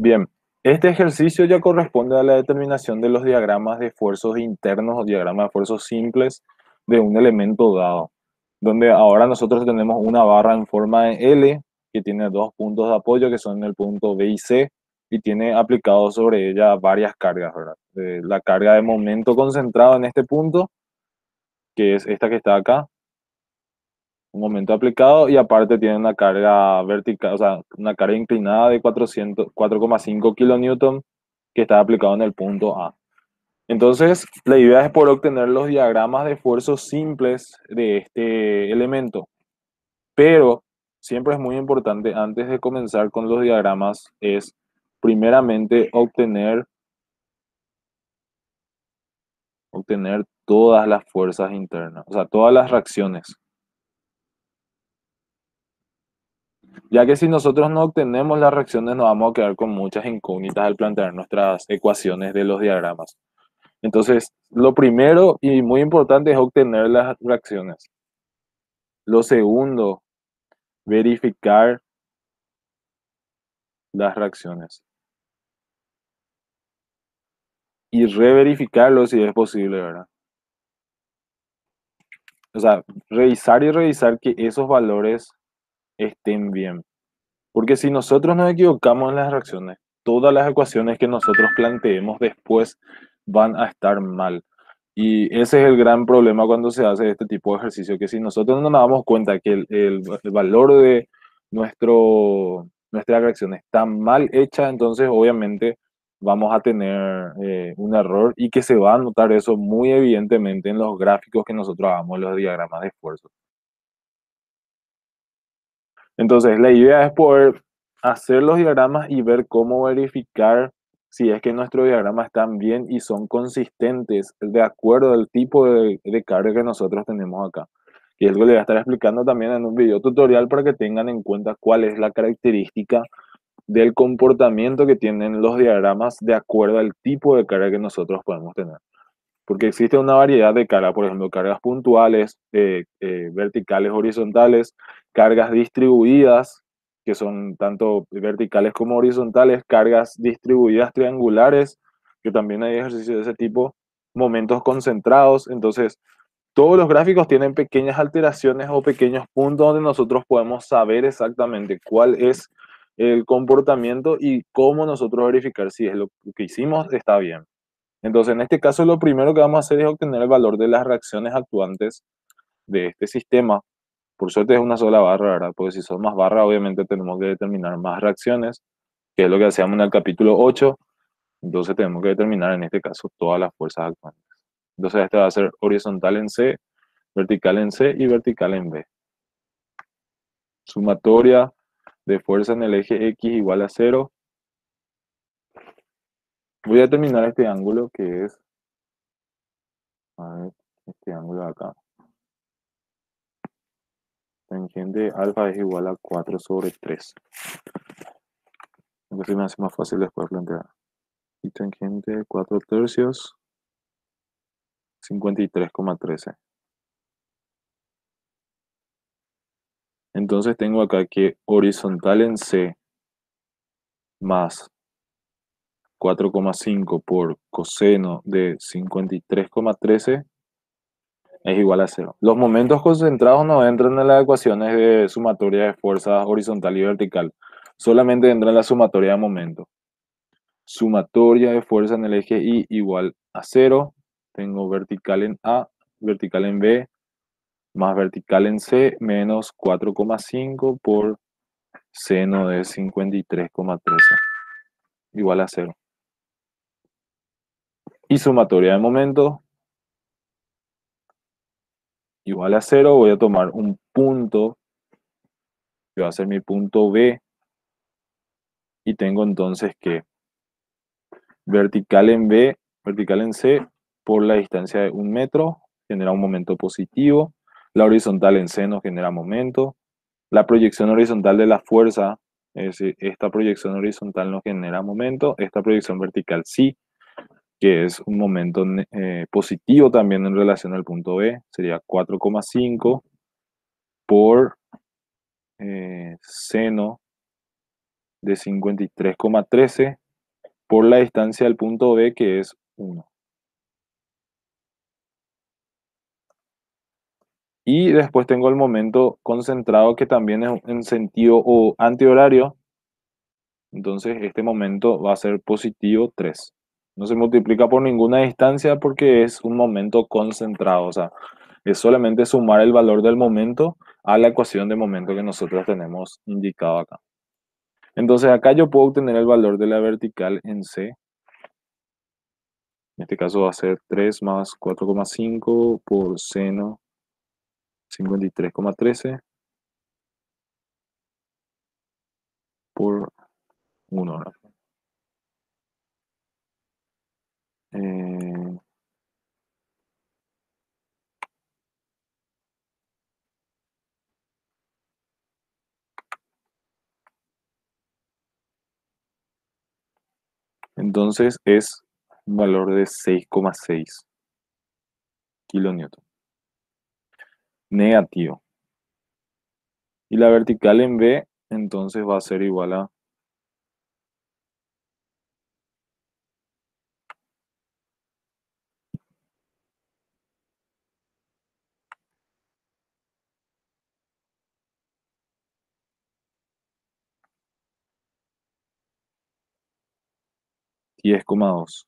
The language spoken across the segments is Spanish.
Bien, este ejercicio ya corresponde a la determinación de los diagramas de esfuerzos internos o diagramas de esfuerzos simples de un elemento dado, donde ahora nosotros tenemos una barra en forma de L que tiene dos puntos de apoyo que son el punto B y C y tiene aplicado sobre ella varias cargas, ¿verdad? La carga de momento concentrado en este punto, que es esta que está acá, un momento aplicado y aparte tiene una carga vertical, o sea, una carga inclinada de 4,5 kilonewton que está aplicado en el punto A. Entonces, la idea es poder obtener los diagramas de esfuerzos simples de este elemento, pero siempre es muy importante antes de comenzar con los diagramas es primeramente obtener todas las fuerzas internas, o sea, todas las reacciones. Ya que si nosotros no obtenemos las reacciones, nos vamos a quedar con muchas incógnitas al plantear nuestras ecuaciones de los diagramas. Entonces, lo primero y muy importante es obtener las reacciones. Lo segundo, verificar las reacciones. Y reverificarlo si es posible, ¿verdad? O sea, revisar y revisar que esos valores estén bien. Porque si nosotros nos equivocamos en las reacciones, todas las ecuaciones que nosotros planteemos después van a estar mal. Y ese es el gran problema cuando se hace este tipo de ejercicio, que si nosotros no nos damos cuenta que el valor de nuestra reacción está mal hecha, entonces obviamente vamos a tener un error y que se va a notar eso muy evidentemente en los gráficos que nosotros hagamos, en los diagramas de esfuerzo. Entonces, la idea es poder hacer los diagramas y ver cómo verificar si es que nuestros diagramas están bien y son consistentes de acuerdo al tipo de carga que nosotros tenemos acá. Y es lo que les voy a estar explicando también en un video tutorial para que tengan en cuenta cuál es la característica del comportamiento que tienen los diagramas de acuerdo al tipo de carga que nosotros podemos tener. Porque existe una variedad de cargas, por ejemplo, cargas puntuales, verticales, horizontales, cargas distribuidas, que son tanto verticales como horizontales, cargas distribuidas triangulares, que también hay ejercicios de ese tipo, momentos concentrados. Entonces, todos los gráficos tienen pequeñas alteraciones o pequeños puntos donde nosotros podemos saber exactamente cuál es el comportamiento y cómo nosotros verificar si es lo que hicimos está bien. Entonces, en este caso, lo primero que vamos a hacer es obtener el valor de las reacciones actuantes de este sistema. Por suerte es una sola barra, ¿verdad? Porque si son más barras, obviamente tenemos que determinar más reacciones, que es lo que hacíamos en el capítulo 8. Entonces tenemos que determinar en este caso todas las fuerzas actuantes. Entonces este va a ser horizontal en C, vertical en C y vertical en B. Sumatoria de fuerza en el eje X igual a 0. Voy a determinar este ángulo que es, a ver, este ángulo de acá. Tangente alfa es igual a 4 sobre 3. Entonces me hace más fácil después plantear. Y tangente 4 tercios, 53,13. Entonces tengo acá que horizontal en C más 4,5 por coseno de 53,13 es igual a 0. Los momentos concentrados no entran en las ecuaciones de sumatoria de fuerzas horizontal y vertical. Solamente entra en la sumatoria de momento. Sumatoria de fuerza en el eje Y igual a 0. Tengo vertical en A, vertical en B, más vertical en C, menos 4,5 por seno de 53,13, igual a 0. Y sumatoria de momento, igual a 0. Voy a tomar un punto, que va a ser mi punto B, y tengo entonces que vertical en B, vertical en C, por la distancia de 1 metro, genera un momento positivo. La horizontal en C nos genera momento. La proyección horizontal de la fuerza, es decir, esta proyección horizontal nos genera momento. Esta proyección vertical sí, que es un momento positivo también en relación al punto B. Sería 4,5 por seno de 53,13 por la distancia del punto B, que es 1. Y después tengo el momento concentrado, que también es en sentido o antihorario. Entonces este momento va a ser positivo 3. No se multiplica por ninguna distancia porque es un momento concentrado. O sea, es solamente sumar el valor del momento a la ecuación de momento que nosotros tenemos indicado acá. Entonces acá yo puedo obtener el valor de la vertical en C. En este caso va a ser 3 más 4,5 por seno 53,13 por 1, ¿verdad? Eh, entonces es un valor de 6,6 kilonewton. Negativo. Y la vertical en B, entonces va a ser igual a 10,2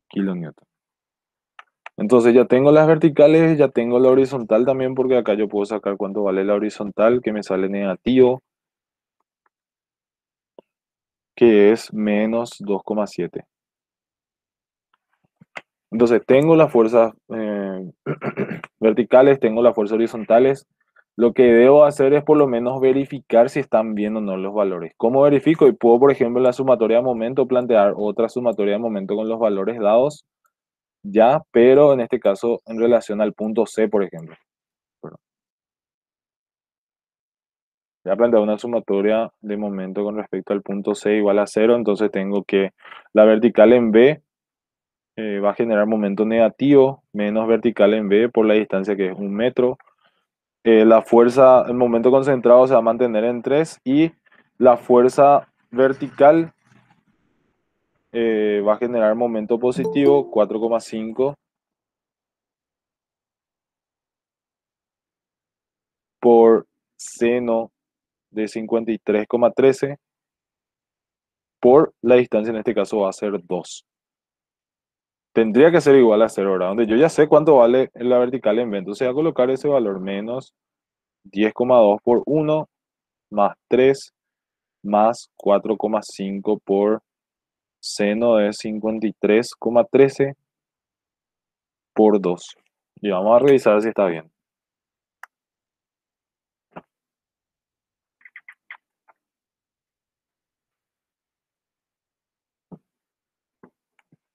kilonewton. Entonces ya tengo las verticales, ya tengo la horizontal también, porque acá yo puedo sacar cuánto vale la horizontal, que me sale negativo, que es menos 2,7. Entonces tengo las fuerzas verticales, tengo las fuerzas horizontales. Lo que debo hacer es por lo menos verificar si están bien o no los valores. ¿Cómo verifico? Y puedo, por ejemplo, en la sumatoria de momento plantear otra sumatoria de momento con los valores dados ya, pero en este caso en relación al punto C, por ejemplo. Bueno, voy a plantear una sumatoria de momento con respecto al punto C igual a 0, entonces tengo que la vertical en B va a generar momento negativo, menos vertical en B por la distancia que es 1 metro. La fuerza, el momento concentrado se va a mantener en 3 y la fuerza vertical va a generar momento positivo 4,5 por seno de 53,13 por la distancia, en este caso va a ser 2. Tendría que ser igual a 0, ¿verdad? Donde yo ya sé cuánto vale la vertical en B. Entonces voy a colocar ese valor menos 10,2 por 1 más 3 más 4,5 por seno de 53,13 por 2. Y vamos a revisar si está bien.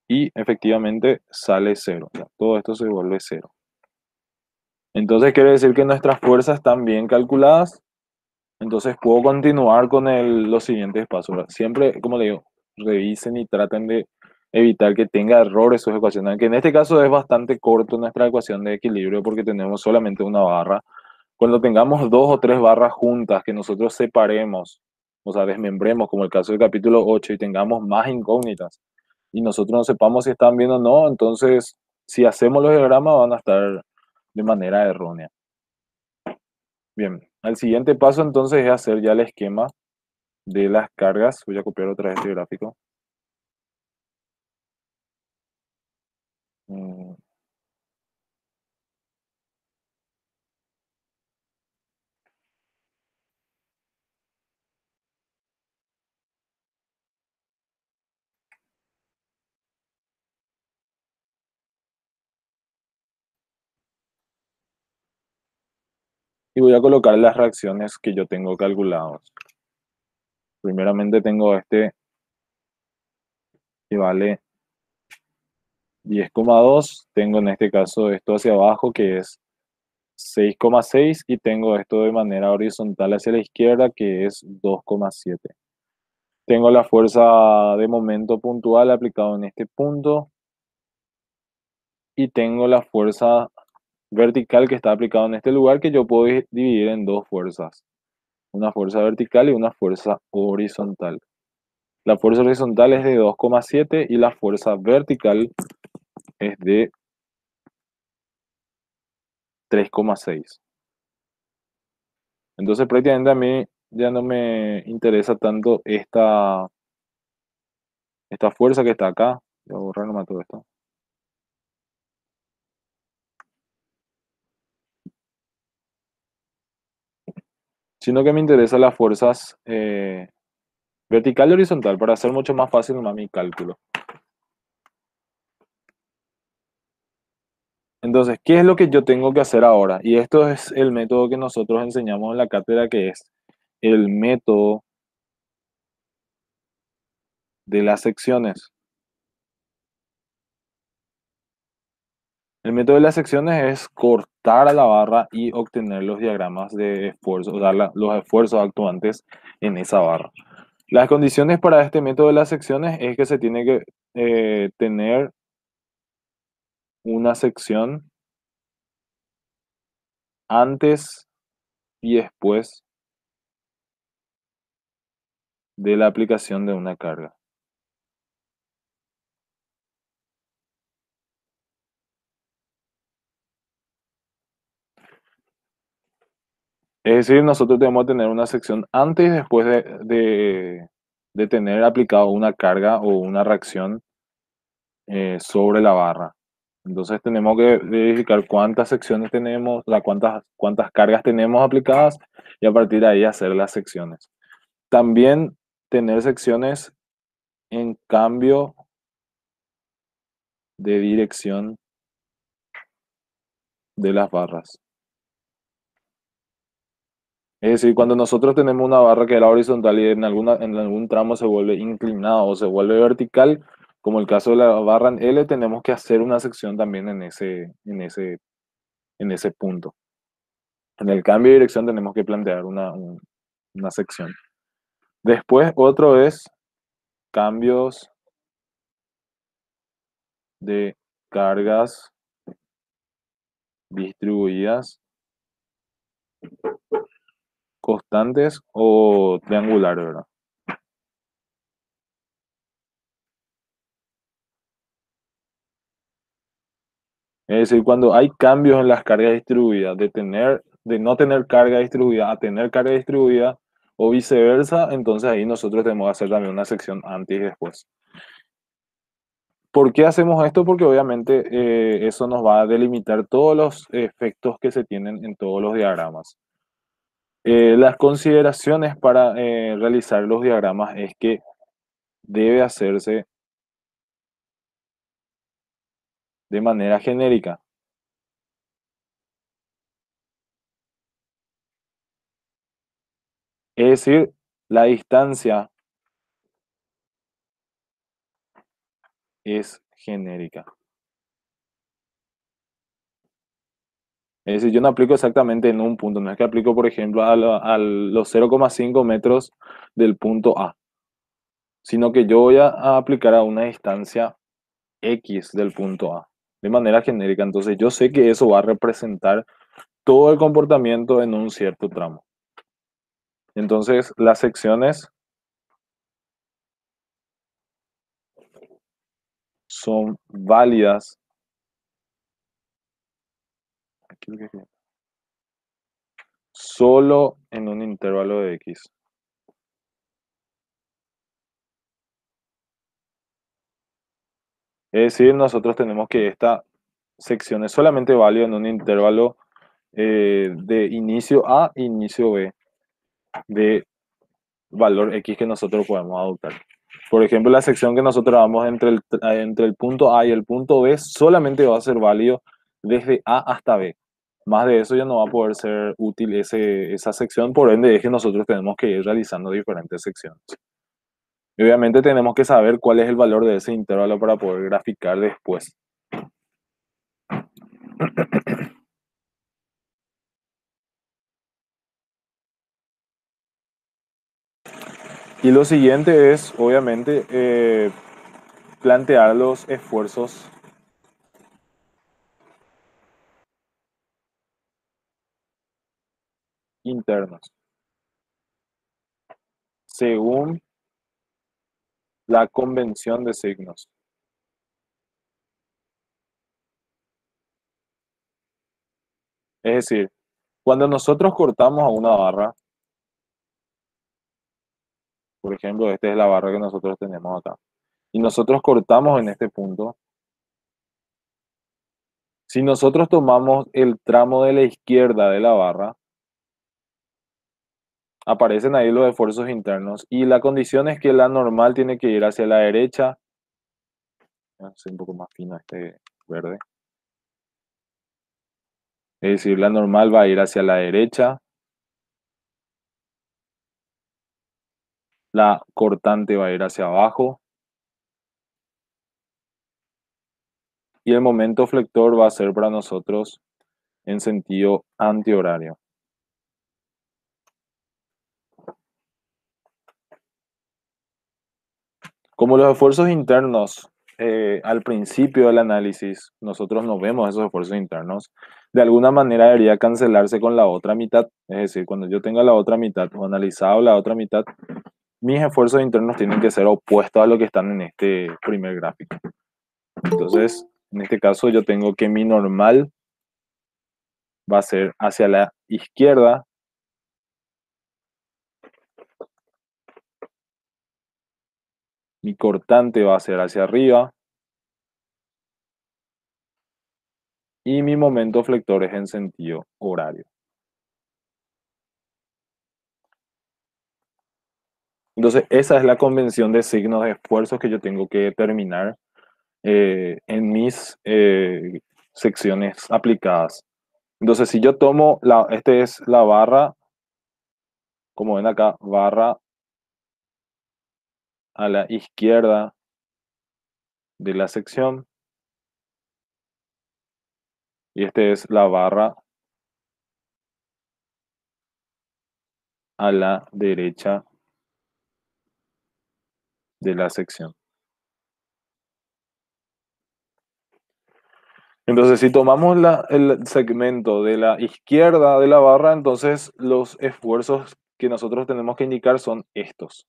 Y efectivamente sale 0. Ya, todo esto se vuelve 0. Entonces quiere decir que nuestras fuerzas están bien calculadas. Entonces puedo continuar con los siguientes pasos, ¿verdad? Siempre, como le digo, revisen y traten de evitar que tenga errores sus ecuaciones. Que en este caso es bastante corto nuestra ecuación de equilibrio porque tenemos solamente una barra. Cuando tengamos dos o tres barras juntas que nosotros separemos, o sea, desmembremos, como el caso del capítulo 8, y tengamos más incógnitas, y nosotros no sepamos si están bien o no, entonces si hacemos los diagramas van a estar de manera errónea. Bien, el siguiente paso entonces es hacer ya el esquema de las cargas. Voy a copiar otra vez este gráfico. Mm, Y voy a colocar las reacciones que yo tengo calculadas. Primeramente tengo este que vale 10,2. Tengo en este caso esto hacia abajo que es 6,6 y tengo esto de manera horizontal hacia la izquierda que es 2,7. Tengo la fuerza de momento puntual aplicado en este punto y tengo la fuerza vertical que está aplicada en este lugar, que yo puedo dividir en dos fuerzas. una fuerza vertical y una fuerza horizontal. La fuerza horizontal es de 2,7 y la fuerza vertical es de 3,6. Entonces prácticamente a mí ya no me interesa tanto esta fuerza que está acá. Voy a borrar nomás todo esto. Sino que me interesan las fuerzas vertical y horizontal para hacer mucho más fácil más mi cálculo. Entonces, ¿qué es lo que yo tengo que hacer ahora? Y esto es el método que nosotros enseñamos en la cátedra, que es el método de las secciones. El método de las secciones es cortar a la barra y obtener los diagramas de esfuerzo, o sea, los esfuerzos actuantes en esa barra. Las condiciones para este método de las secciones es que se tiene que tener una sección antes y después de la aplicación de una carga. Es decir, nosotros debemos tener una sección antes y después de tener aplicado una carga o una reacción sobre la barra. Entonces tenemos que verificar cuántas secciones tenemos, o sea, cuántas cargas tenemos aplicadas y a partir de ahí hacer las secciones. También tener secciones en cambio de dirección de las barras. Es decir, cuando nosotros tenemos una barra que era horizontal y en algún tramo se vuelve inclinado o se vuelve vertical, como el caso de la barra en L, tenemos que hacer una sección también en ese punto. En el cambio de dirección tenemos que plantear una sección. Después, otro es cambios de cargas distribuidas constantes o triangulares, ¿verdad? Es decir, cuando hay cambios en las cargas distribuidas, de no tener carga distribuida a tener carga distribuida o viceversa, entonces ahí nosotros tenemos que hacer también una sección antes y después. ¿Por qué hacemos esto? Porque obviamente eso nos va a delimitar todos los efectos que se tienen en todos los diagramas. Las consideraciones para realizar los diagramas es que debe hacerse de manera genérica. Es decir, la distancia es genérica. Es decir, yo no aplico exactamente en un punto, no es que aplico, por ejemplo, a los 0,5 metros del punto A, sino que yo voy a aplicar a una distancia X del punto A, de manera genérica. Entonces yo sé que eso va a representar todo el comportamiento en un cierto tramo. Entonces las secciones son válidas solo en un intervalo de X. Es decir, nosotros tenemos que esta sección es solamente válida en un intervalo de inicio A e inicio B de valor X que nosotros podemos adoptar. Por ejemplo, la sección que nosotros damos entre el punto A y el punto B solamente va a ser válido desde A hasta B. Más de eso ya no va a poder ser útil esa sección, por ende es que nosotros tenemos que ir realizando diferentes secciones. Y obviamente tenemos que saber cuál es el valor de ese intervalo para poder graficar después. Y lo siguiente es, obviamente, plantear los esfuerzos internos. según la convención de signos. Es decir, cuando nosotros cortamos a una barra, por ejemplo, esta es la barra que nosotros tenemos acá, y nosotros cortamos en este punto, si nosotros tomamos el tramo de la izquierda de la barra, aparecen ahí los esfuerzos internos, y la condición es que la normal tiene que ir hacia la derecha, voy a hacer un poco más fino este verde, es decir, la normal va a ir hacia la derecha, la cortante va a ir hacia abajo, y el momento flector va a ser para nosotros en sentido antihorario. Como los esfuerzos internos, al principio del análisis, nosotros no vemos esos esfuerzos internos, de alguna manera debería cancelarse con la otra mitad. Es decir, cuando yo tenga la otra mitad o analizado la otra mitad, mis esfuerzos internos tienen que ser opuestos a lo que están en este primer gráfico. Entonces, en este caso yo tengo que mi normal va a ser hacia la izquierda, mi cortante va a ser hacia arriba y mi momento flector es en sentido horario. Entonces, esa es la convención de signos de esfuerzos que yo tengo que determinar en mis secciones aplicadas. Entonces, si yo tomo, este es la barra, como ven acá, barra a la izquierda de la sección, y este es la barra a la derecha de la sección. Entonces, si tomamos el segmento de la izquierda de la barra, entonces los esfuerzos que nosotros tenemos que indicar son estos.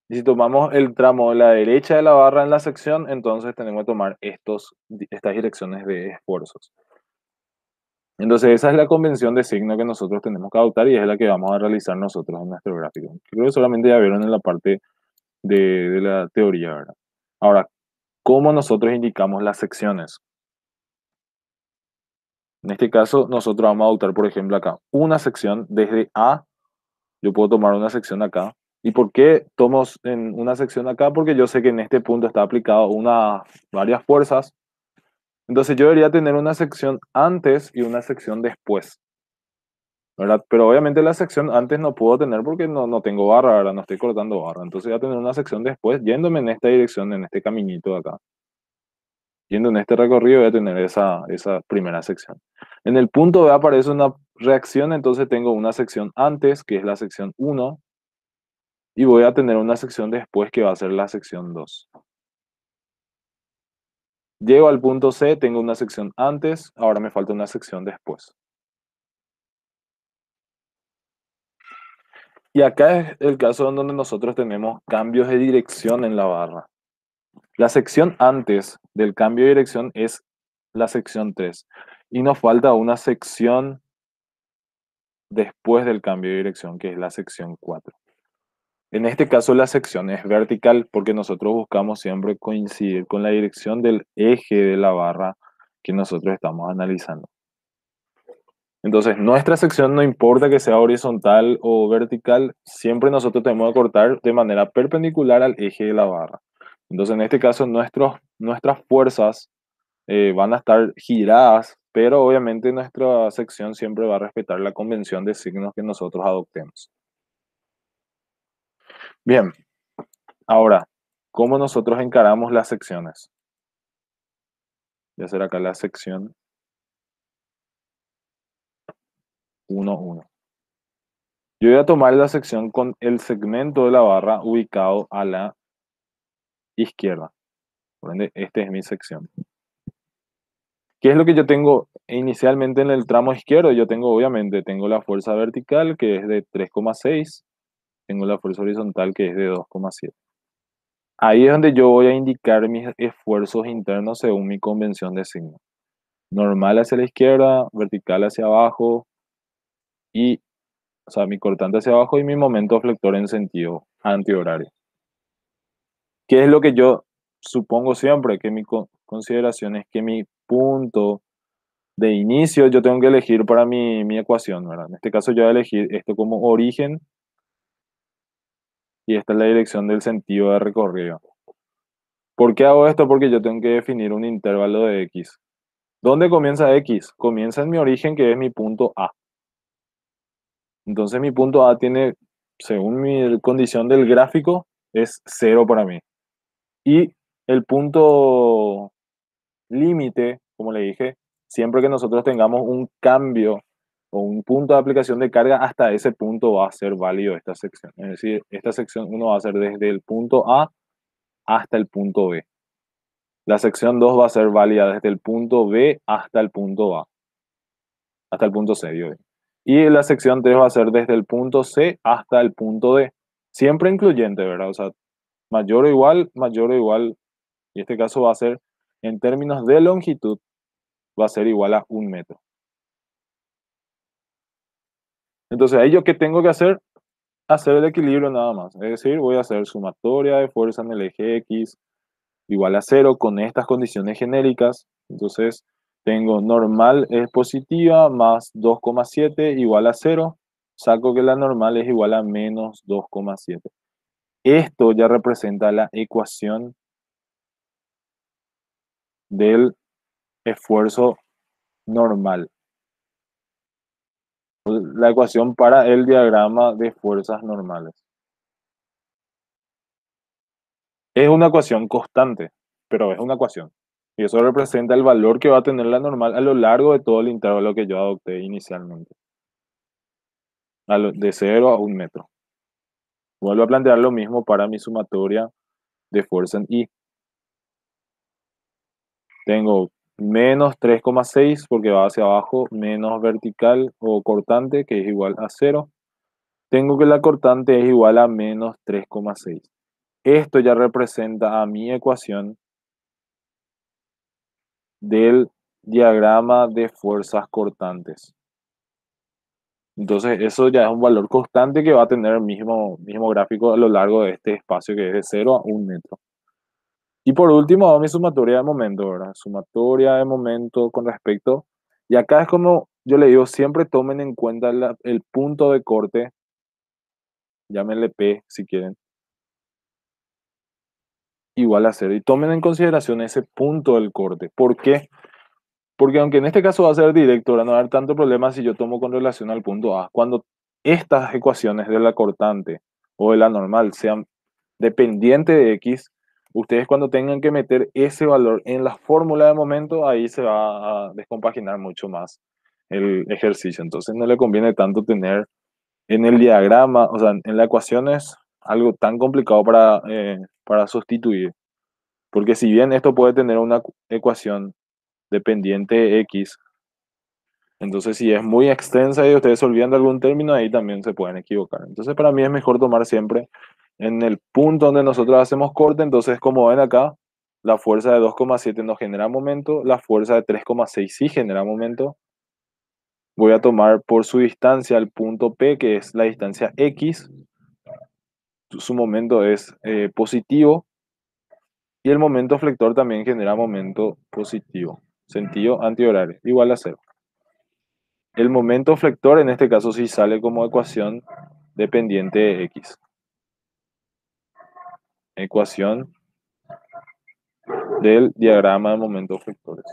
Y si tomamos el tramo de la derecha de la barra en la sección, entonces tenemos que tomar estas direcciones de esfuerzos. Entonces, esa es la convención de signo que nosotros tenemos que adoptar y es la que vamos a realizar nosotros en nuestro gráfico. Creo que solamente ya vieron en la parte de la teoría, ¿verdad? Ahora, ¿cómo nosotros indicamos las secciones? En este caso, nosotros vamos a adoptar, por ejemplo, acá una sección desde A. Yo puedo tomar una sección acá. ¿Y por qué tomo en una sección acá? Porque yo sé que en este punto está aplicado varias fuerzas. Entonces yo debería tener una sección antes y una sección después, ¿verdad? Pero obviamente la sección antes no puedo tener porque no tengo barra, ¿verdad? No estoy cortando barra. Entonces voy a tener una sección después, yéndome en esta dirección, en este caminito de acá. Yendo en este recorrido voy a tener esa primera sección. En el punto B aparece una reacción, entonces tengo una sección antes, que es la sección 1, y voy a tener una sección después que va a ser la sección 2. Llego al punto C, tengo una sección antes, ahora me falta una sección después. Y acá es el caso en donde nosotros tenemos cambios de dirección en la barra. La sección antes del cambio de dirección es la sección 3. Y nos falta una sección después del cambio de dirección, que es la sección 4. En este caso la sección es vertical porque nosotros buscamos siempre coincidir con la dirección del eje de la barra que nosotros estamos analizando. Entonces, nuestra sección no importa que sea horizontal o vertical, siempre nosotros tenemos que cortar de manera perpendicular al eje de la barra. Entonces, en este caso, nuestras fuerzas van a estar giradas, pero obviamente nuestra sección siempre va a respetar la convención de signos que nosotros adoptemos. Bien, ahora, ¿cómo nosotros encaramos las secciones? Voy a hacer acá la sección 1, 1. Yo voy a tomar la sección con el segmento de la barra ubicado a la izquierda. Por ende, esta es mi sección. ¿Qué es lo que yo tengo inicialmente en el tramo izquierdo? Yo tengo, obviamente, tengo la fuerza vertical, que es de 3,6. tengo la fuerza horizontal que es de 2,7. Ahí es donde yo voy a indicar mis esfuerzos internos según mi convención de signo. Normal hacia la izquierda, vertical hacia abajo y, o sea, mi cortante hacia abajo y mi momento flector en sentido antihorario. ¿Qué es lo que yo supongo siempre? Que mi consideración es que mi punto de inicio yo tengo que elegir para mi ecuación, ¿verdad? En este caso yo voy a elegir esto como origen y esta es la dirección del sentido de recorrido. ¿Por qué hago esto? Porque yo tengo que definir un intervalo de x. ¿Dónde comienza x? Comienza en mi origen, que es mi punto A. Entonces mi punto A tiene, según mi condición del gráfico, es 0 para mí. Y el punto límite, como le dije, siempre que nosotros tengamos un cambio o un punto de aplicación de carga, hasta ese punto va a ser válido esta sección. Es decir, esta sección uno va a ser desde el punto A hasta el punto B. La sección 2 va a ser válida desde el punto B hasta el punto A, hasta el punto C, digo. Y la sección 3 va a ser desde el punto C hasta el punto D. Siempre incluyente, ¿verdad? O sea, mayor o igual, y este caso va a ser, en términos de longitud, va a ser igual a 1 metro. Entonces, ahí yo qué tengo que hacer? Hacer el equilibrio nada más. Es decir, voy a hacer sumatoria de fuerza en el eje X igual a 0 con estas condiciones genéricas. Entonces, tengo normal es positiva más 2,7 igual a 0. Saco que la normal es igual a menos 2,7. Esto ya representa la ecuación del esfuerzo normal. La ecuación para el diagrama de fuerzas normales. Es una ecuación constante, pero es una ecuación. Y eso representa el valor que va a tener la normal a lo largo de todo el intervalo que yo adopté inicialmente, de 0 a 1 metro. Vuelvo a plantear lo mismo para mi sumatoria de fuerza en I. Tengo menos 3,6 porque va hacia abajo, menos vertical o cortante que es igual a 0. Tengo que la cortante es igual a menos 3,6. Esto ya representa a mi ecuación del diagrama de fuerzas cortantes. Entonces, eso ya es un valor constante que va a tener el mismo gráfico a lo largo de este espacio que es de 0 a 1 metro. Y por último, hago mi sumatoria de momento, ¿verdad? Sumatoria de momento con respecto. Y acá es como yo le digo, siempre tomen en cuenta el punto de corte, llámenle P si quieren, igual a 0. Y tomen en consideración ese punto del corte. ¿Por qué? Porque aunque en este caso va a ser directo, ahora no va a haber tanto problema si yo tomo con relación al punto A. Cuando estas ecuaciones de la cortante o de la normal sean dependientes de X, ustedes cuando tengan que meter ese valor en la fórmula de momento, ahí se va a descompaginar mucho más el ejercicio. Entonces no le conviene tanto tener en el diagrama, o sea, en la ecuación es algo tan complicado para sustituir. Porque si bien esto puede tener una ecuación dependiente X. Entonces, si es muy extensa y ustedes se olvidan de algún término, ahí también se pueden equivocar. Entonces, para mí es mejor tomar siempre en el punto donde nosotros hacemos corte. Entonces, como ven acá, la fuerza de 2,7 no genera momento, la fuerza de 3,6 sí genera momento. Voy a tomar por su distancia el punto P, que es la distancia X. Su momento es positivo. Y el momento flector también genera momento positivo. Sentido antihorario, igual a 0. El momento flector en este caso sí sale como ecuación dependiente de X. Ecuación del diagrama de momentos flectores.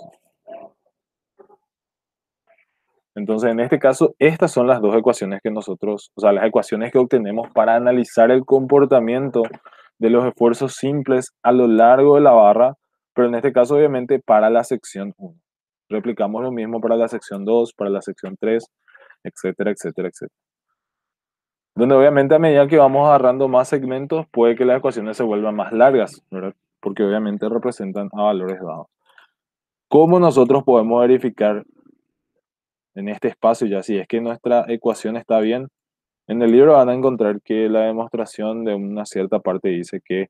Entonces, en este caso, estas son las dos ecuaciones que nosotros, o sea, las ecuaciones que obtenemos para analizar el comportamiento de los esfuerzos simples a lo largo de la barra, pero en este caso, obviamente, para la sección 1. Replicamos lo mismo para la sección 2, para la sección 3, etcétera, etcétera, etcétera. Donde obviamente a medida que vamos agarrando más segmentos, puede que las ecuaciones se vuelvan más largas, ¿verdad? Porque obviamente representan a valores dados. ¿Cómo nosotros podemos verificar en este espacio ya si es que nuestra ecuación está bien? En el libro van a encontrar que la demostración de una cierta parte dice que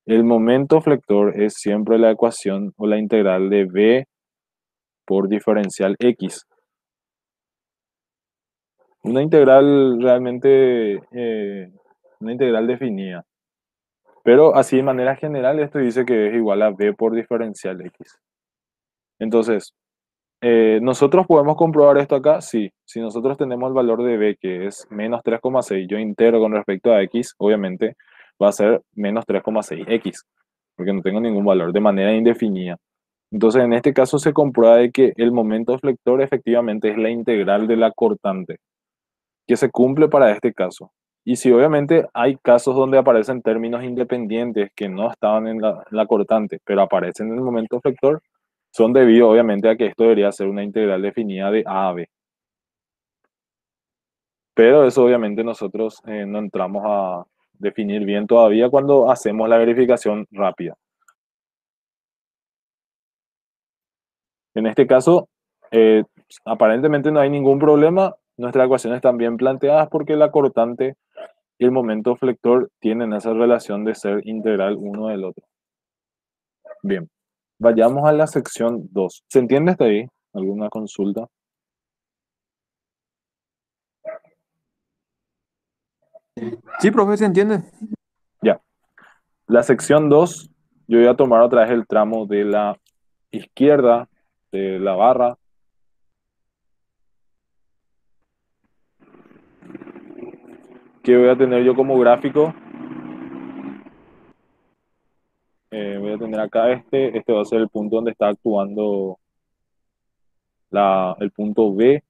el momento flector es siempre la ecuación o la integral de v por diferencial x. Una integral realmente, una integral definida. Pero así de manera general esto dice que es igual a v por diferencial x. Entonces, ¿nosotros podemos comprobar esto acá? Sí. Si nosotros tenemos el valor de b que es menos 3,6, yo integro con respecto a x, obviamente va a ser menos 3,6x, porque no tengo ningún valor de manera indefinida. Entonces, en este caso se comprueba de que el momento flector efectivamente es la integral de la cortante, que se cumple para este caso. Y si obviamente hay casos donde aparecen términos independientes que no estaban en la cortante, pero aparecen en el momento flector, son debido obviamente a que esto debería ser una integral definida de a b. Pero eso obviamente nosotros no entramos a definir bien todavía cuando hacemos la verificación rápida. En este caso, eh, aparentemente no hay ningún problema. Nuestras ecuaciones están bien planteadas porque la cortante y el momento flector tienen esa relación de ser integral uno del otro. Bien, vayamos a la sección 2. ¿Se entiende hasta ahí? ¿Alguna consulta? Sí, profe, ¿se entiende? Ya. La sección 2, yo voy a tomar otra vez el tramo de la izquierda de la barra, que voy a tener yo como gráfico. Voy a tener acá este va a ser el punto donde está actuando el punto B.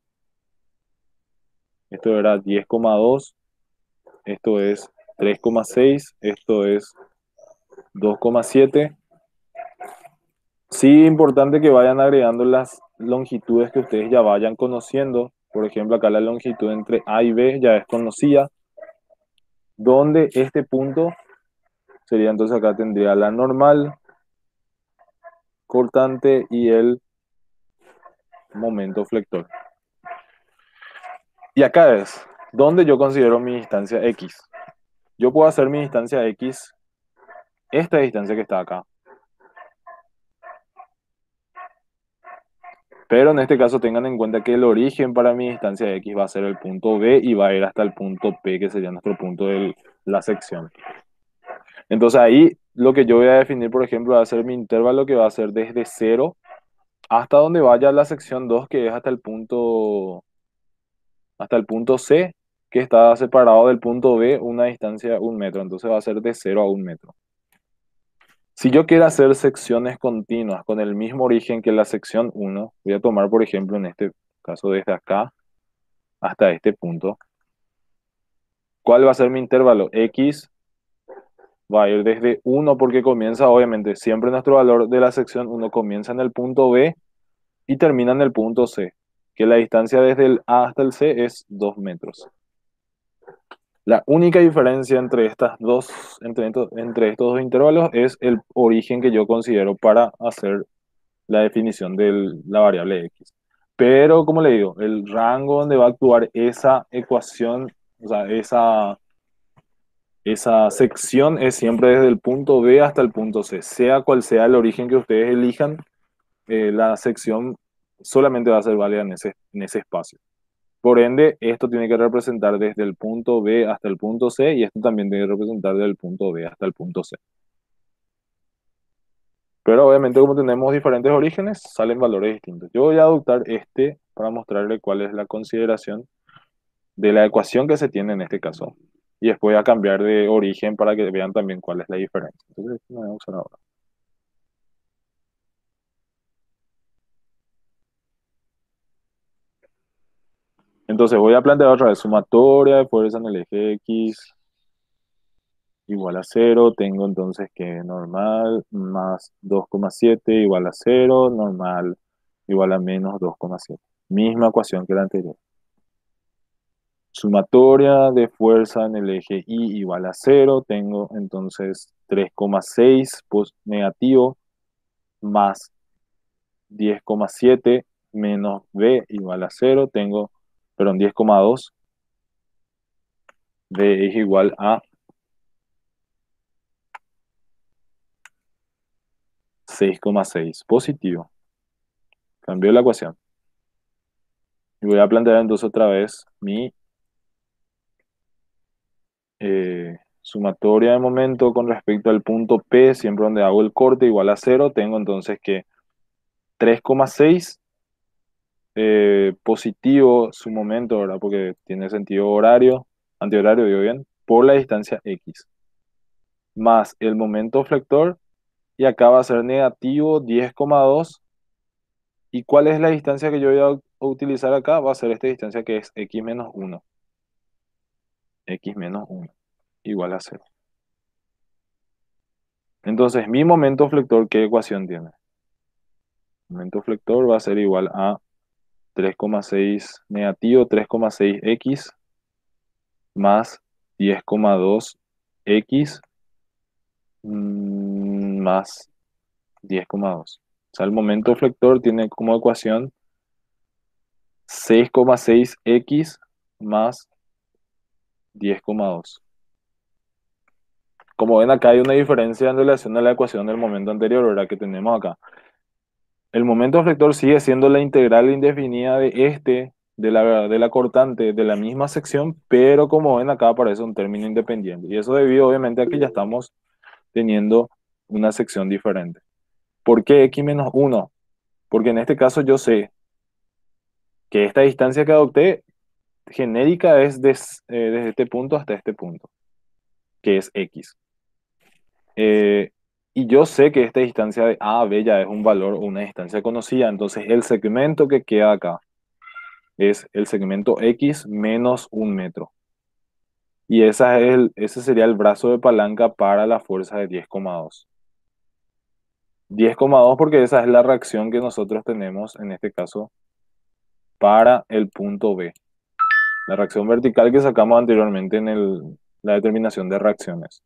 Esto era 10,2, esto es 3,6, esto es 2,7. Sí, importante que vayan agregando las longitudes que ustedes ya vayan conociendo. Por ejemplo, acá la longitud entre A y B ya es conocida, donde este punto sería, entonces acá tendría la normal, cortante y el momento flector. Y acá es donde yo considero mi distancia X. Yo puedo hacer mi distancia X, esta distancia que está acá. Pero en este caso tengan en cuenta que el origen para mi distancia X va a ser el punto B y va a ir hasta el punto P, que sería nuestro punto de la sección. Entonces ahí lo que yo voy a definir, por ejemplo, va a ser mi intervalo que va a ser desde cero hasta donde vaya la sección 2 que es hasta el punto C, que está separado del punto B una distancia de 1 metro. Entonces va a ser de 0 a 1 metro. Si yo quiero hacer secciones continuas con el mismo origen que la sección 1, voy a tomar, por ejemplo, en este caso desde acá hasta este punto. ¿Cuál va a ser mi intervalo? X va a ir desde 1 porque comienza, obviamente, siempre nuestro valor de la sección 1 comienza en el punto B y termina en el punto C, que la distancia desde el A hasta el C es 2 metros. La única diferencia entre entre estos dos intervalos es el origen que yo considero para hacer la definición de la variable x. Pero, como le digo, el rango donde va a actuar esa ecuación, o sea, esa sección es siempre desde el punto B hasta el punto C. Sea cual sea el origen que ustedes elijan, la sección solamente va a ser válida en ese espacio. Por ende, esto tiene que representar desde el punto B hasta el punto C y esto también tiene que representar desde el punto B hasta el punto C. Pero obviamente como tenemos diferentes orígenes, salen valores distintos. Yo voy a adoptar este para mostrarle cuál es la consideración de la ecuación que se tiene en este caso. Y después voy a cambiar de origen para que vean también cuál es la diferencia. Entonces, no voy a usar ahora. Entonces voy a plantear otra vez sumatoria de fuerza en el eje X igual a cero. Tengo entonces que normal más 2,7 igual a cero, normal igual a menos 2,7. Misma ecuación que la anterior. Sumatoria de fuerza en el eje Y igual a cero. Tengo entonces 3,6 negativo más 10,7 menos B igual a cero. Tengo, perdón, 10,2 B es igual a 6,6. Positivo. Cambio la ecuación. Y voy a plantear entonces otra vez mi sumatoria de momento con respecto al punto P, siempre donde hago el corte igual a cero. Tengo entonces que 3,6 positivo su momento, ¿verdad? Porque tiene sentido horario, antihorario, digo bien, por la distancia X, más el momento flector, y acá va a ser negativo 10,2. ¿Y cuál es la distancia que yo voy a utilizar acá? Va a ser esta distancia que es X menos 1. X menos 1 igual a cero. Entonces, mi momento flector, ¿qué ecuación tiene? El momento flector va a ser igual a 3,6 negativo 3,6x más 10,2x más 10,2. O sea, el momento flector tiene como ecuación 6,6x más 10,2. Como ven acá hay una diferencia en relación a la ecuación del momento anterior, ¿verdad? Que tenemos acá. El momento flector sigue siendo la integral indefinida de la cortante de la misma sección, pero como ven acá aparece un término independiente. Y eso debido obviamente a que ya estamos teniendo una sección diferente. ¿Por qué x menos 1? Porque en este caso yo sé que esta distancia que adopté genérica es desde este punto hasta este punto, que es x. Eh, y yo sé que esta distancia de A a B ya es un valor o una distancia conocida, entonces el segmento que queda acá es el segmento X menos 1 metro. Y ese sería el brazo de palanca para la fuerza de 10,2. 10,2 porque esa es la reacción que nosotros tenemos en este caso para el punto B. La reacción vertical que sacamos anteriormente en la determinación de reacciones.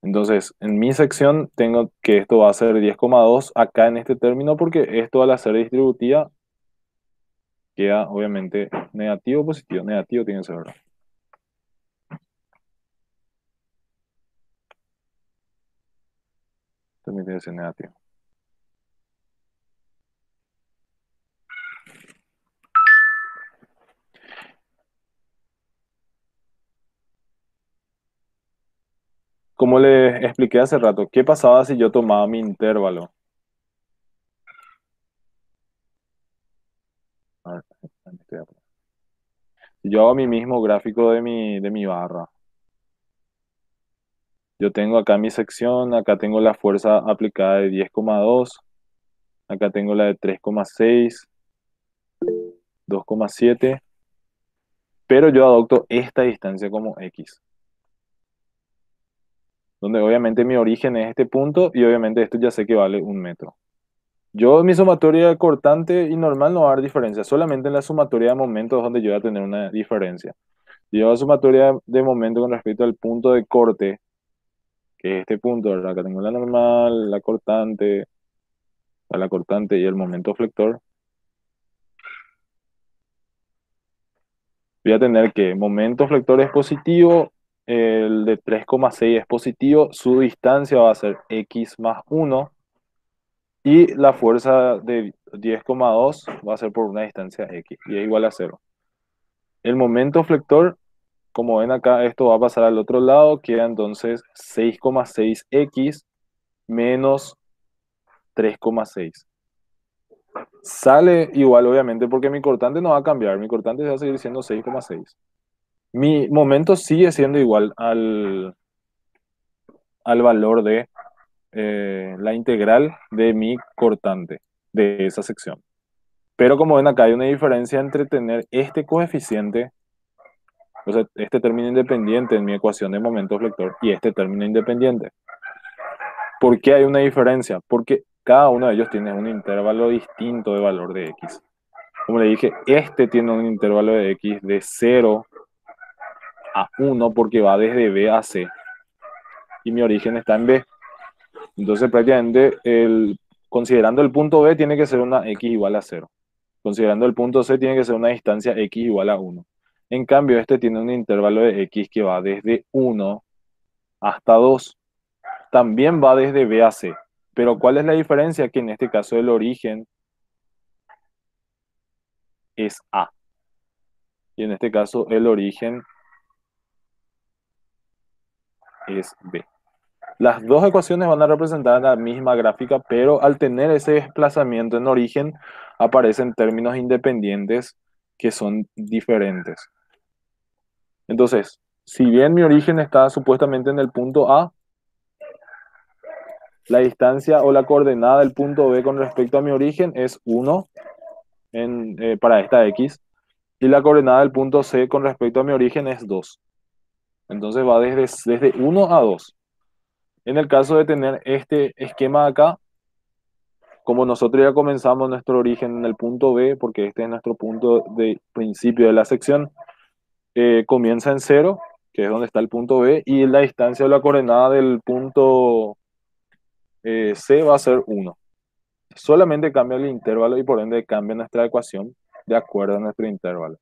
Entonces, en mi sección tengo que esto va a ser 10,2 acá en este término porque esto al hacer distributiva queda obviamente negativo o positivo. Negativo tiene que ser, ¿verdad? También tiene que ser negativo. Como le expliqué hace rato, ¿qué pasaba si yo tomaba mi intervalo? A ver, si yo hago mi mismo gráfico de mi barra, yo tengo acá mi sección, acá tengo la fuerza aplicada de 10,2, acá tengo la de 3,6, 2,7, pero yo adopto esta distancia como X, donde obviamente mi origen es este punto y obviamente esto ya sé que vale 1 metro. Yo en mi sumatoria cortante y normal no va a haber diferencia, solamente en la sumatoria de momentos donde yo voy a tener una diferencia. Si yo hago sumatoria de momento con respecto al punto de corte, que es este punto, ¿verdad? Acá tengo la normal, la cortante y el momento flector. Voy a tener que momento flector es positivo, el de 3,6 es positivo, su distancia va a ser x más 1 y la fuerza de 10,2 va a ser por una distancia x y es igual a cero. El momento flector, como ven acá, esto va a pasar al otro lado, queda entonces 6,6x menos 3,6. Sale igual, obviamente, porque mi cortante no va a cambiar. Mi cortante va a seguir siendo 6,6. Mi momento sigue siendo igual al valor de la integral de mi cortante de esa sección. Pero como ven acá, hay una diferencia entre tener este coeficiente, o sea, este término independiente en mi ecuación de momento flector y este término independiente. ¿Por qué hay una diferencia? Porque cada uno de ellos tiene un intervalo distinto de valor de x. Como le dije, este tiene un intervalo de x de 0 a 1 porque va desde B a C. Y mi origen está en B. Entonces prácticamente, considerando el punto B, tiene que ser una x igual a 0. Considerando el punto C, tiene que ser una distancia x igual a 1. En cambio, este tiene un intervalo de x que va desde 1 hasta 2. También va desde B a C. Pero ¿cuál es la diferencia? Que en este caso el origen es A. Y en este caso el origen es B. Las dos ecuaciones van a representar la misma gráfica, pero al tener ese desplazamiento en origen, aparecen términos independientes que son diferentes. Entonces, si bien mi origen está supuestamente en el punto A, la distancia o la coordenada del punto B con respecto a mi origen es 1 para esta X, y la coordenada del punto C con respecto a mi origen es 2. Entonces va desde 1 a 2. En el caso de tener este esquema acá, como nosotros ya comenzamos nuestro origen en el punto B, porque este es nuestro punto de principio de la sección, comienza en 0, que es donde está el punto B, y la distancia o la coordenada del punto C va a ser 1. Solamente cambia el intervalo y por ende cambia nuestra ecuación de acuerdo a nuestro intervalo.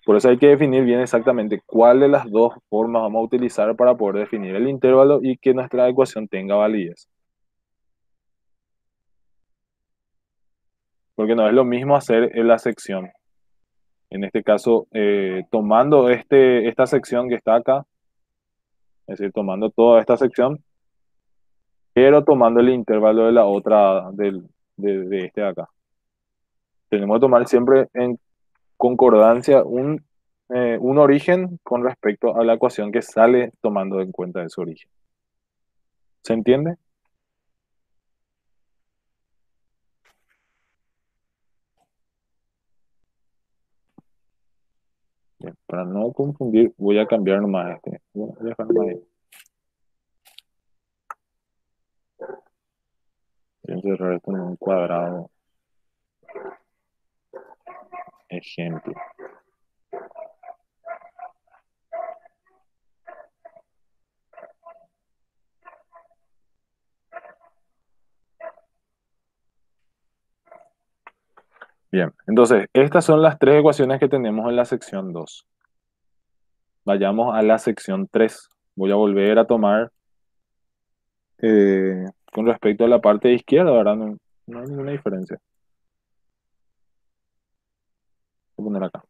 Por eso hay que definir bien exactamente cuál de las dos formas vamos a utilizar para poder definir el intervalo y que nuestra ecuación tenga validez. Porque no es lo mismo hacer en la sección. En este caso, tomando esta sección que está acá, es decir, tomando toda esta sección, pero tomando el intervalo de la otra, de este de acá. Tenemos que tomar siempre en concordancia un origen con respecto a la ecuación que sale tomando en cuenta ese origen. ¿Se entiende? Bien, para no confundir, voy a cambiar nomás este. Voy a dejar nomás ahí. Voy a encerrar esto en un cuadrado ejemplo. Bien, entonces, estas son las tres ecuaciones que tenemos en la sección 2. Vayamos a la sección 3. Voy a volver a tomar con respecto a la parte izquierda, ¿verdad? No, no hay ninguna diferencia. Voy a poner acá.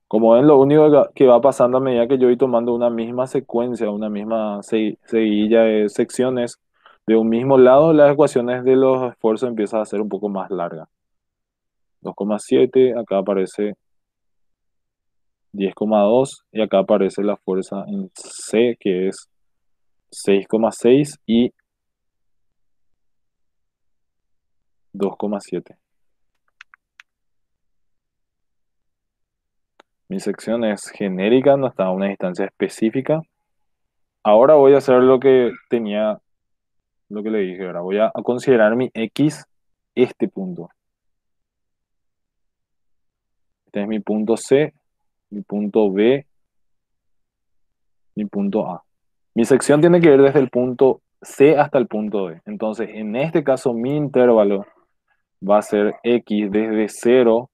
Como es lo único que va pasando a medida que yo voy tomando una misma secuencia, una misma seguilla de secciones de un mismo lado, las ecuaciones de los esfuerzos empiezan a ser un poco más largas. 2,7, acá aparece 10,2 y acá aparece la fuerza en C que es 6,6 y 2,7. Mi sección es genérica, no está a una distancia específica. Ahora voy a hacer lo que le dije, ahora voy a considerar mi X este punto. Este es mi punto C, mi punto B, mi punto A. Mi sección tiene que ir desde el punto C hasta el punto D. Entonces, en este caso, mi intervalo va a ser X desde 0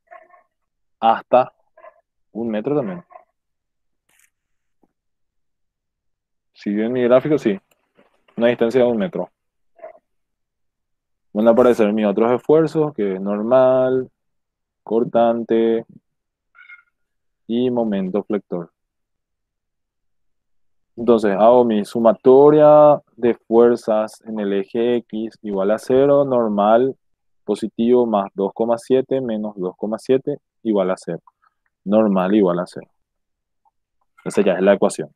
hasta 1 metro también. Si bien mi gráfico, sí, una distancia de 1 metro. Van a aparecer mis otros esfuerzos, que es normal, cortante y momento flector. Entonces hago mi sumatoria de fuerzas en el eje X igual a 0, normal, positivo más 2,7 menos 2,7 igual a 0. Normal igual a 0. Esa ya es la ecuación.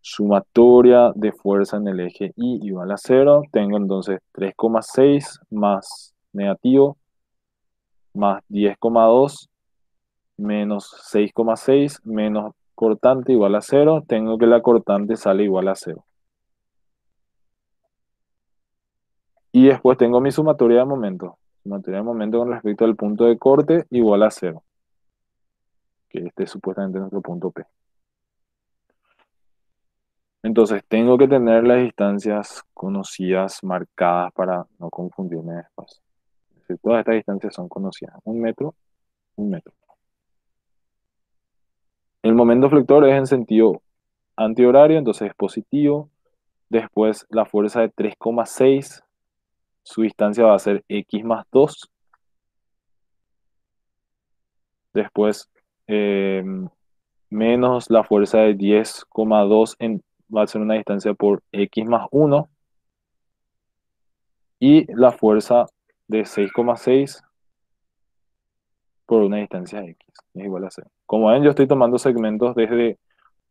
Sumatoria de fuerza en el eje Y igual a 0. Tengo entonces 3,6 más negativo más 10,2 menos 6,6 menos cortante igual a 0. Tengo que la cortante sale igual a 0. Y después tengo mi sumatoria de momento. Sumatoria de momento con respecto al punto de corte igual a 0. Que este es supuestamente nuestro punto P. Entonces tengo que tener las distancias conocidas marcadas para no confundirme después. Es decir, todas estas distancias son conocidas. 1 metro, 1 metro. El momento flector es en sentido antihorario, entonces es positivo. Después la fuerza de 3,6, su distancia va a ser x más 2. Después eh, menos la fuerza de 10,2 va a ser una distancia por x más 1. Y la fuerza de 6,6 por una distancia x es igual a 0. Como ven, yo estoy tomando segmentos desde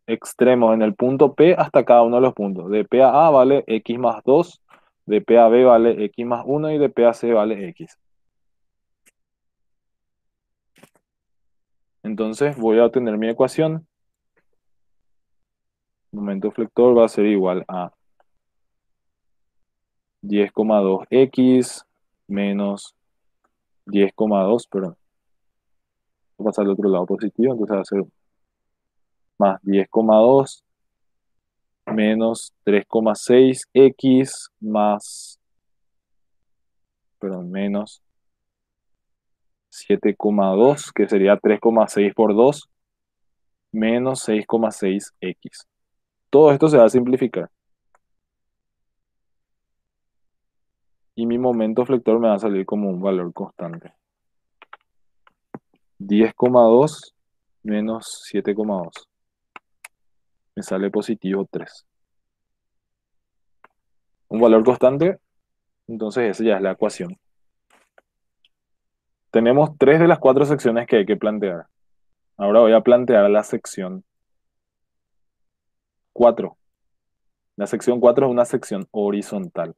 extremos en el punto P hasta cada uno de los puntos. De P a A vale x más 2, de P a B vale x más 1 y de P a C vale x. Entonces voy a obtener mi ecuación. Momento flector va a ser igual a 10,2x menos 10,2, perdón. Voy a pasar al otro lado positivo, entonces va a ser más 10,2 menos 3,6x más, perdón, menos 7,2, que sería 3,6 por 2, menos 6,6x. Todo esto se va a simplificar. Y mi momento flector me va a salir como un valor constante. 10,2 menos 7,2. Me sale positivo 3. Un valor constante, entonces esa ya es la ecuación. Tenemos 3 de las 4 secciones que hay que plantear. Ahora voy a plantear la sección 4. La sección 4 es una sección horizontal.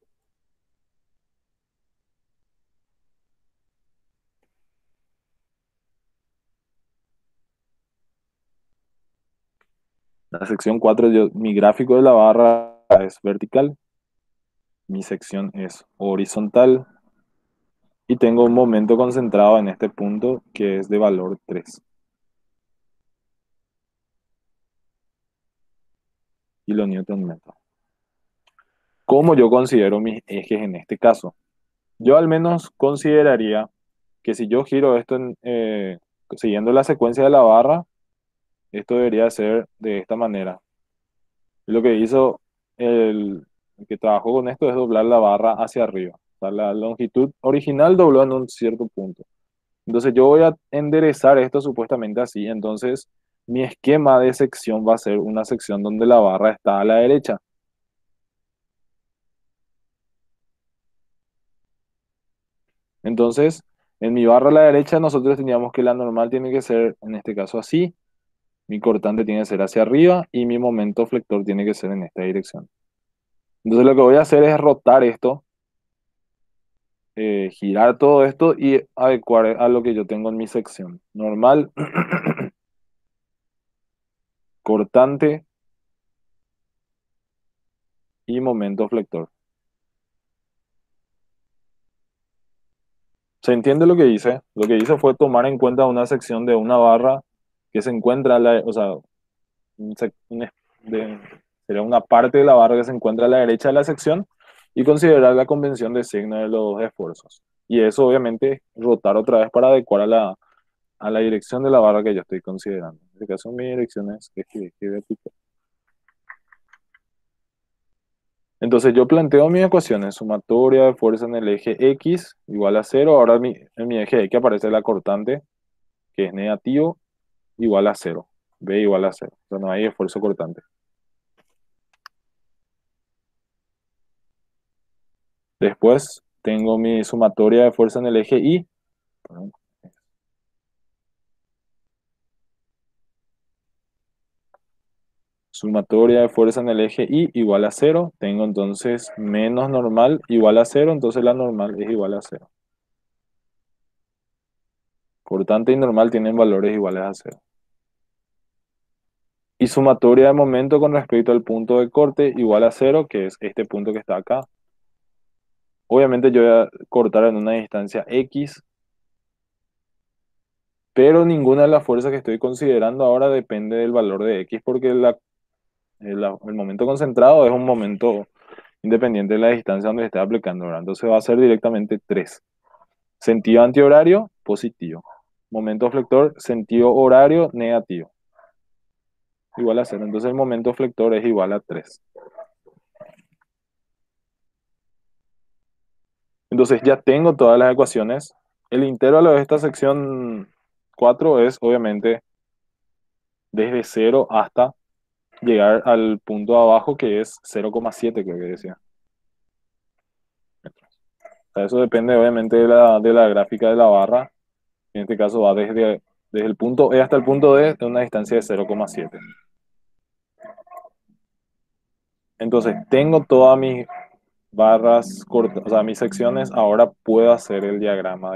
La sección 4, mi gráfico de la barra es vertical, mi sección es horizontal y tengo un momento concentrado en este punto que es de valor 3. Kilonewton metro. ¿Cómo yo considero mis ejes en este caso? Yo al menos consideraría que si yo giro esto siguiendo la secuencia de la barra, esto debería ser de esta manera. Lo que hizo el que trabajó con esto es doblar la barra hacia arriba. O sea, la longitud original dobló en un cierto punto. Entonces yo voy a enderezar esto supuestamente así. Entonces mi esquema de sección va a ser una sección donde la barra está a la derecha. Entonces, en mi barra a la derecha nosotros teníamos que la normal tiene que ser, en este caso así, mi cortante tiene que ser hacia arriba y mi momento flector tiene que ser en esta dirección. Entonces lo que voy a hacer es rotar esto, girar todo esto y adecuar a lo que yo tengo en mi sección. Normal, cortante y momento flector. ¿Se entiende lo que hice? Lo que hice fue tomar en cuenta una sección de una barra que se encuentra, o sea, un sec- un es- de- sería una parte de la barra que se encuentra a la derecha de la sección y considerar la convención de signo de los esfuerzos. Y eso obviamente rotar otra vez para adecuar a la dirección de la barra que yo estoy considerando. En este caso mi dirección es eje vertical. Entonces yo planteo mis ecuaciones, sumatoria de fuerza en el eje X igual a 0. Ahora en mi eje X aparece la cortante, que es negativo, igual a 0. B igual a 0. O sea, no hay esfuerzo cortante. Después tengo mi sumatoria de fuerza en el eje Y. Perdón. Sumatoria de fuerza en el eje Y igual a 0. Tengo entonces menos normal igual a 0. Entonces la normal es igual a 0. Cortante y normal tienen valores iguales a 0. Y sumatoria de momento con respecto al punto de corte igual a 0, que es este punto que está acá. Obviamente yo voy a cortar en una distancia X, pero ninguna de las fuerzas que estoy considerando ahora depende del valor de X, porque El momento concentrado es un momento independiente de la distancia donde se esté aplicando, ¿verdad? Entonces va a ser directamente 3. Sentido antihorario, positivo. Momento flector, sentido horario, negativo. Igual a 0. Entonces el momento flector es igual a 3. Entonces ya tengo todas las ecuaciones. El intervalo de esta sección 4 es obviamente desde 0 hasta llegar al punto de abajo que es 0,7, creo que decía. O sea, eso depende obviamente de la gráfica de la barra. En este caso va desde el punto E hasta el punto D de una distancia de 0,7. Entonces tengo todas mis barras cortas, o sea, mis secciones. Ahora puedo hacer el diagrama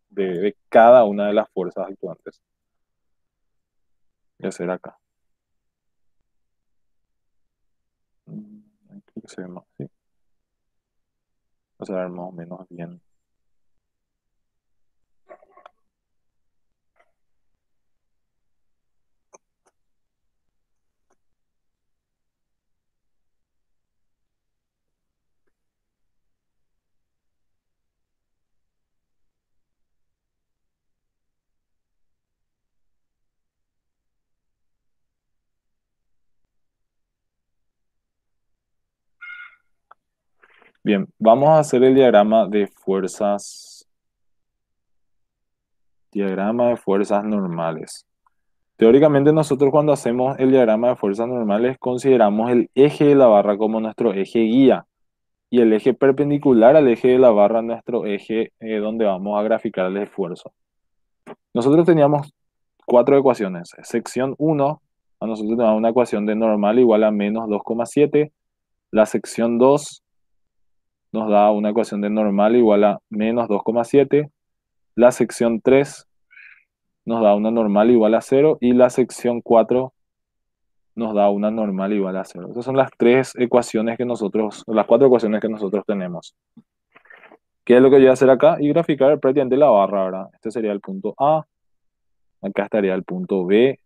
de cada una de las fuerzas actuantes. Voy a hacer acá. Creo que se ve más, sí. Vamos a ver más o menos bien. Bien, vamos a hacer el diagrama de fuerzas. Diagrama de fuerzas normales. Teóricamente nosotros cuando hacemos el diagrama de fuerzas normales consideramos el eje de la barra como nuestro eje guía y el eje perpendicular al eje de la barra nuestro eje donde vamos a graficar el esfuerzo. Nosotros teníamos 4 ecuaciones. Sección 1, a nosotros tenemos una ecuación de normal igual a menos 2,7. La sección 2 nos da una ecuación de normal igual a menos 2,7. La sección 3 nos da una normal igual a 0 y la sección 4 nos da una normal igual a 0. Esas son las 3 ecuaciones que nosotros, las 4 ecuaciones que nosotros tenemos. ¿Qué es lo que yo voy a hacer acá? Y graficar prácticamente la barra, ¿verdad? Este sería el punto A, acá estaría el punto B,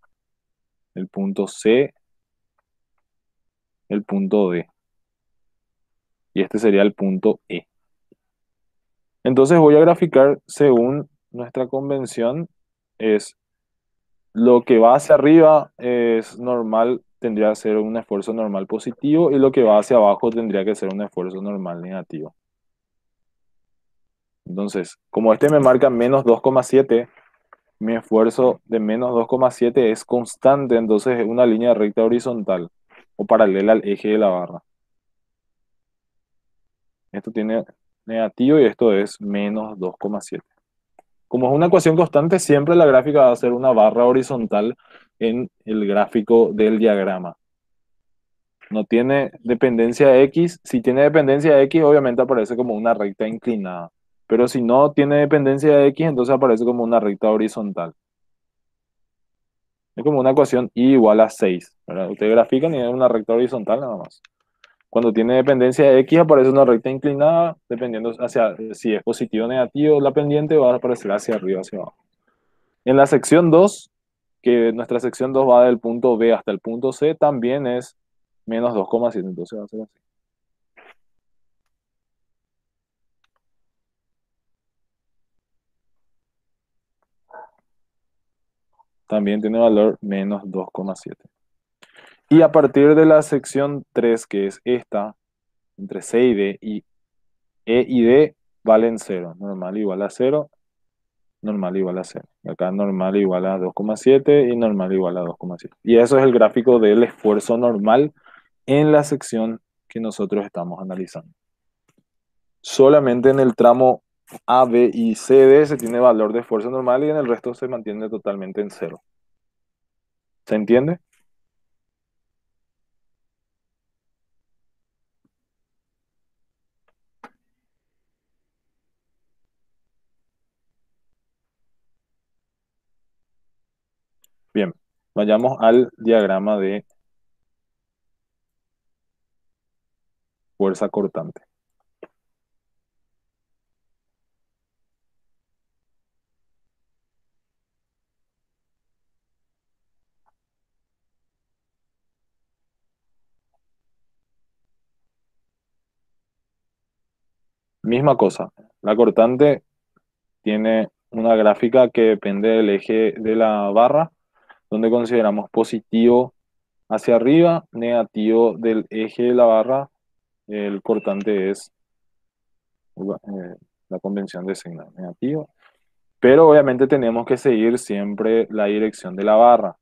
el punto C, el punto D. Y este sería el punto E. Entonces voy a graficar según nuestra convención. Es lo que va hacia arriba es normal, tendría que ser un esfuerzo normal positivo y lo que va hacia abajo tendría que ser un esfuerzo normal negativo. Entonces, como este me marca menos 2,7, mi esfuerzo de menos 2,7 es constante, entonces es una línea recta horizontal o paralela al eje de la barra. Esto tiene negativo y esto es menos 2,7. Como es una ecuación constante, siempre la gráfica va a ser una barra horizontal en el gráfico del diagrama. No tiene dependencia X. Si tiene dependencia X, obviamente aparece como una recta inclinada. Pero si no tiene dependencia X, entonces aparece como una recta horizontal. Es como una ecuación y igual a 6, ¿verdad? Ustedes grafican y es una recta horizontal nada más. Cuando tiene dependencia X, aparece una recta inclinada, dependiendo hacia si es positivo o negativo, la pendiente va a aparecer hacia arriba o hacia abajo. En la sección 2, que nuestra sección 2 va del punto B hasta el punto C, también es menos 2,7, entonces va a ser así. También tiene valor menos 2,7. Y a partir de la sección 3, que es esta, entre C y D, y E y D valen 0. Normal igual a 0, normal igual a 0. Acá normal igual a 2,7 y normal igual a 2,7. Y eso es el gráfico del esfuerzo normal en la sección que nosotros estamos analizando. Solamente en el tramo A, B y C, D se tiene valor de esfuerzo normal y en el resto se mantiene totalmente en 0. ¿Se entiende? Bien, vayamos al diagrama de fuerza cortante. misma cosa. La cortante tiene una gráfica que depende del eje de la barra, donde consideramos positivo hacia arriba, negativo del eje de la barra. El cortante es la convención de signo negativo. Pero obviamente tenemos que seguir siempre la dirección de la barra.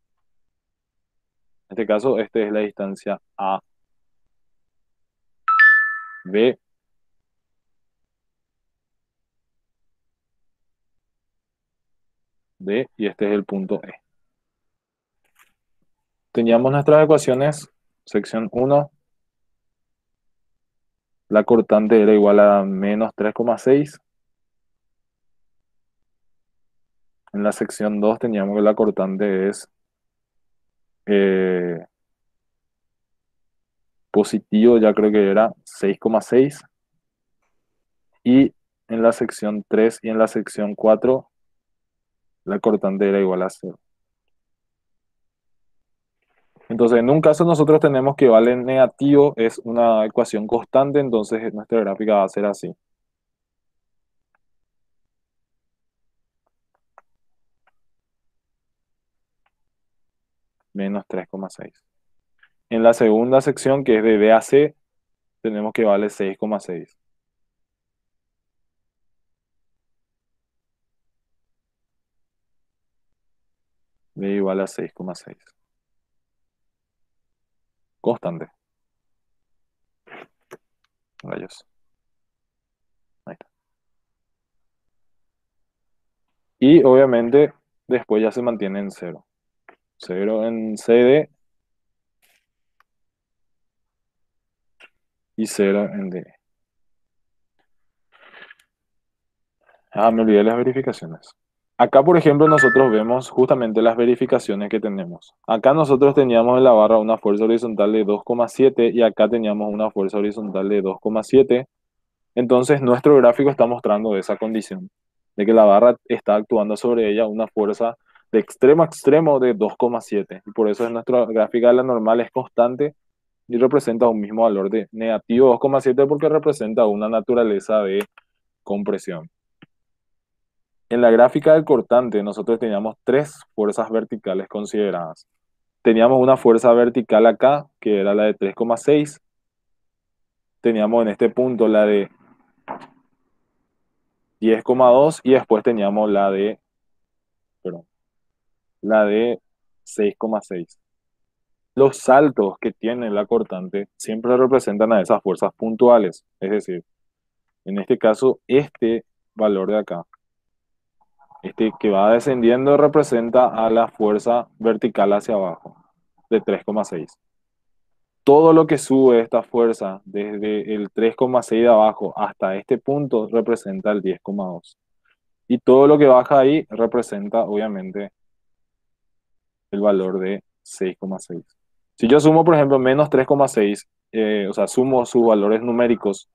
En este caso, esta es la distancia A, B, D y este es el punto E. Teníamos nuestras ecuaciones, sección uno, la cortante era igual a menos 3,6. En la sección 2 teníamos que la cortante es eh, positivo, ya creo que era 6,6. Y en la sección 3 y en la sección 4 la cortante era igual a cero. Entonces, en un caso nosotros tenemos que vale negativo, es una ecuación constante, entonces nuestra gráfica va a ser así. Menos 3,6. En la segunda sección, que es de B a C, tenemos que vale 6,6. B igual a 6,6. Constante. Rayos. Ahí está. Y obviamente después ya se mantiene en cero. Cero en CD y cero en D. Ah, me olvidé las verificaciones. Acá, por ejemplo, nosotros vemos justamente las verificaciones que tenemos. Acá nosotros teníamos en la barra una fuerza horizontal de 2,7 y acá teníamos una fuerza horizontal de 2,7. Entonces, nuestro gráfico está mostrando esa condición, de que la barra está actuando sobre ella una fuerza de extremo a extremo de 2,7. Y por eso nuestra gráfica de la normal es constante y representa un mismo valor de negativo 2,7 porque representa una naturaleza de compresión. En la gráfica del cortante, nosotros teníamos tres fuerzas verticales consideradas. Teníamos una fuerza vertical acá, que era la de 3,6. Teníamos en este punto la de 10,2 y después teníamos perdón, la de 6,6. Los saltos que tiene la cortante siempre representan a esas fuerzas puntuales. Es decir, en este caso, este valor de acá, este que va descendiendo representa a la fuerza vertical hacia abajo de 3,6. Todo lo que sube esta fuerza desde el 3,6 de abajo hasta este punto representa el 10,2. Y todo lo que baja ahí representa, obviamente, el valor de 6,6. Si yo sumo, por ejemplo, menos 3,6, o sea, sumo sus valores numéricos,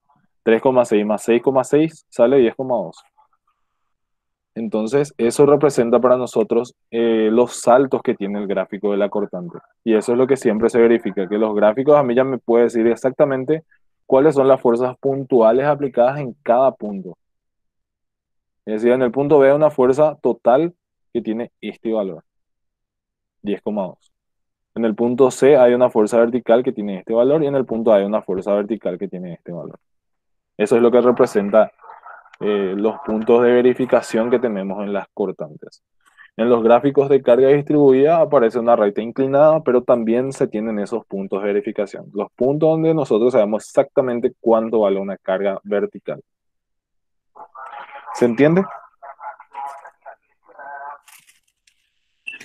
3,6 más 6,6 sale 10,2. Entonces, eso representa para nosotros los saltos que tiene el gráfico de la cortante. Y eso es lo que siempre se verifica, que los gráficos a mí ya me puede decir exactamente cuáles son las fuerzas puntuales aplicadas en cada punto. Es decir, en el punto B hay una fuerza total que tiene este valor, 10,2. En el punto C hay una fuerza vertical que tiene este valor y en el punto A hay una fuerza vertical que tiene este valor. Eso es lo que representa los puntos de verificación que tenemos en las cortantes. En los gráficos de carga distribuida aparece una recta inclinada, pero también se tienen esos puntos de verificación. Los puntos donde nosotros sabemos exactamente cuánto vale una carga vertical. ¿Se entiende?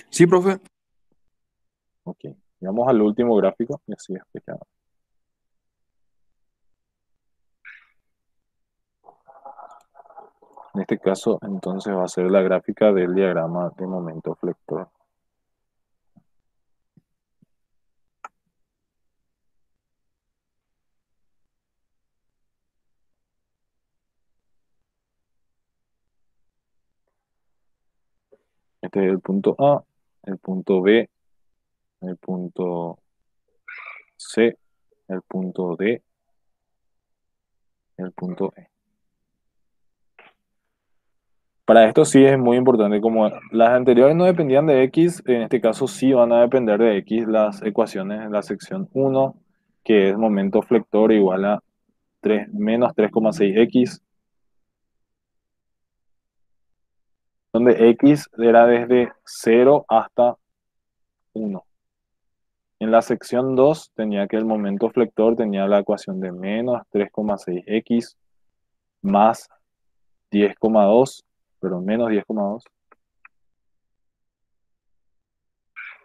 Sí, profe. Ok. Vamos al último gráfico y así explicamos. En este caso, entonces va a ser la gráfica del diagrama de momento flector. Este es el punto A, el punto B, el punto C, el punto D, el punto E. Para esto sí es muy importante, como las anteriores no dependían de X, en este caso sí van a depender de X las ecuaciones en la sección uno, que es momento flector igual a 3 menos 3,6X, donde X era desde 0 hasta 1. En la sección 2 tenía que el momento flector tenía la ecuación de menos 3,6X más 10,2, pero menos 10,2,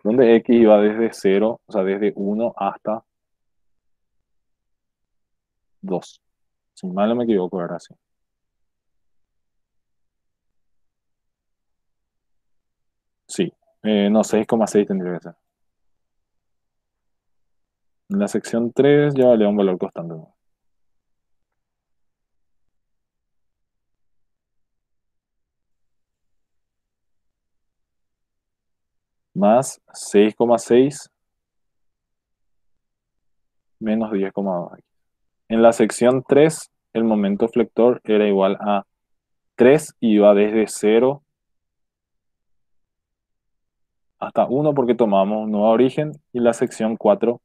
donde X iba desde 0, o sea, desde 1 hasta 2. Si mal no me equivoco, era así. Sí, no, 6,6 tendría que ser. En la sección 3 ya valía un valor constante, ¿no? Más 6,6 menos 10,2. En la sección 3 el momento flector era igual a 3 y iba desde 0 hasta 1 porque tomamos un nuevo origen. Y la sección 4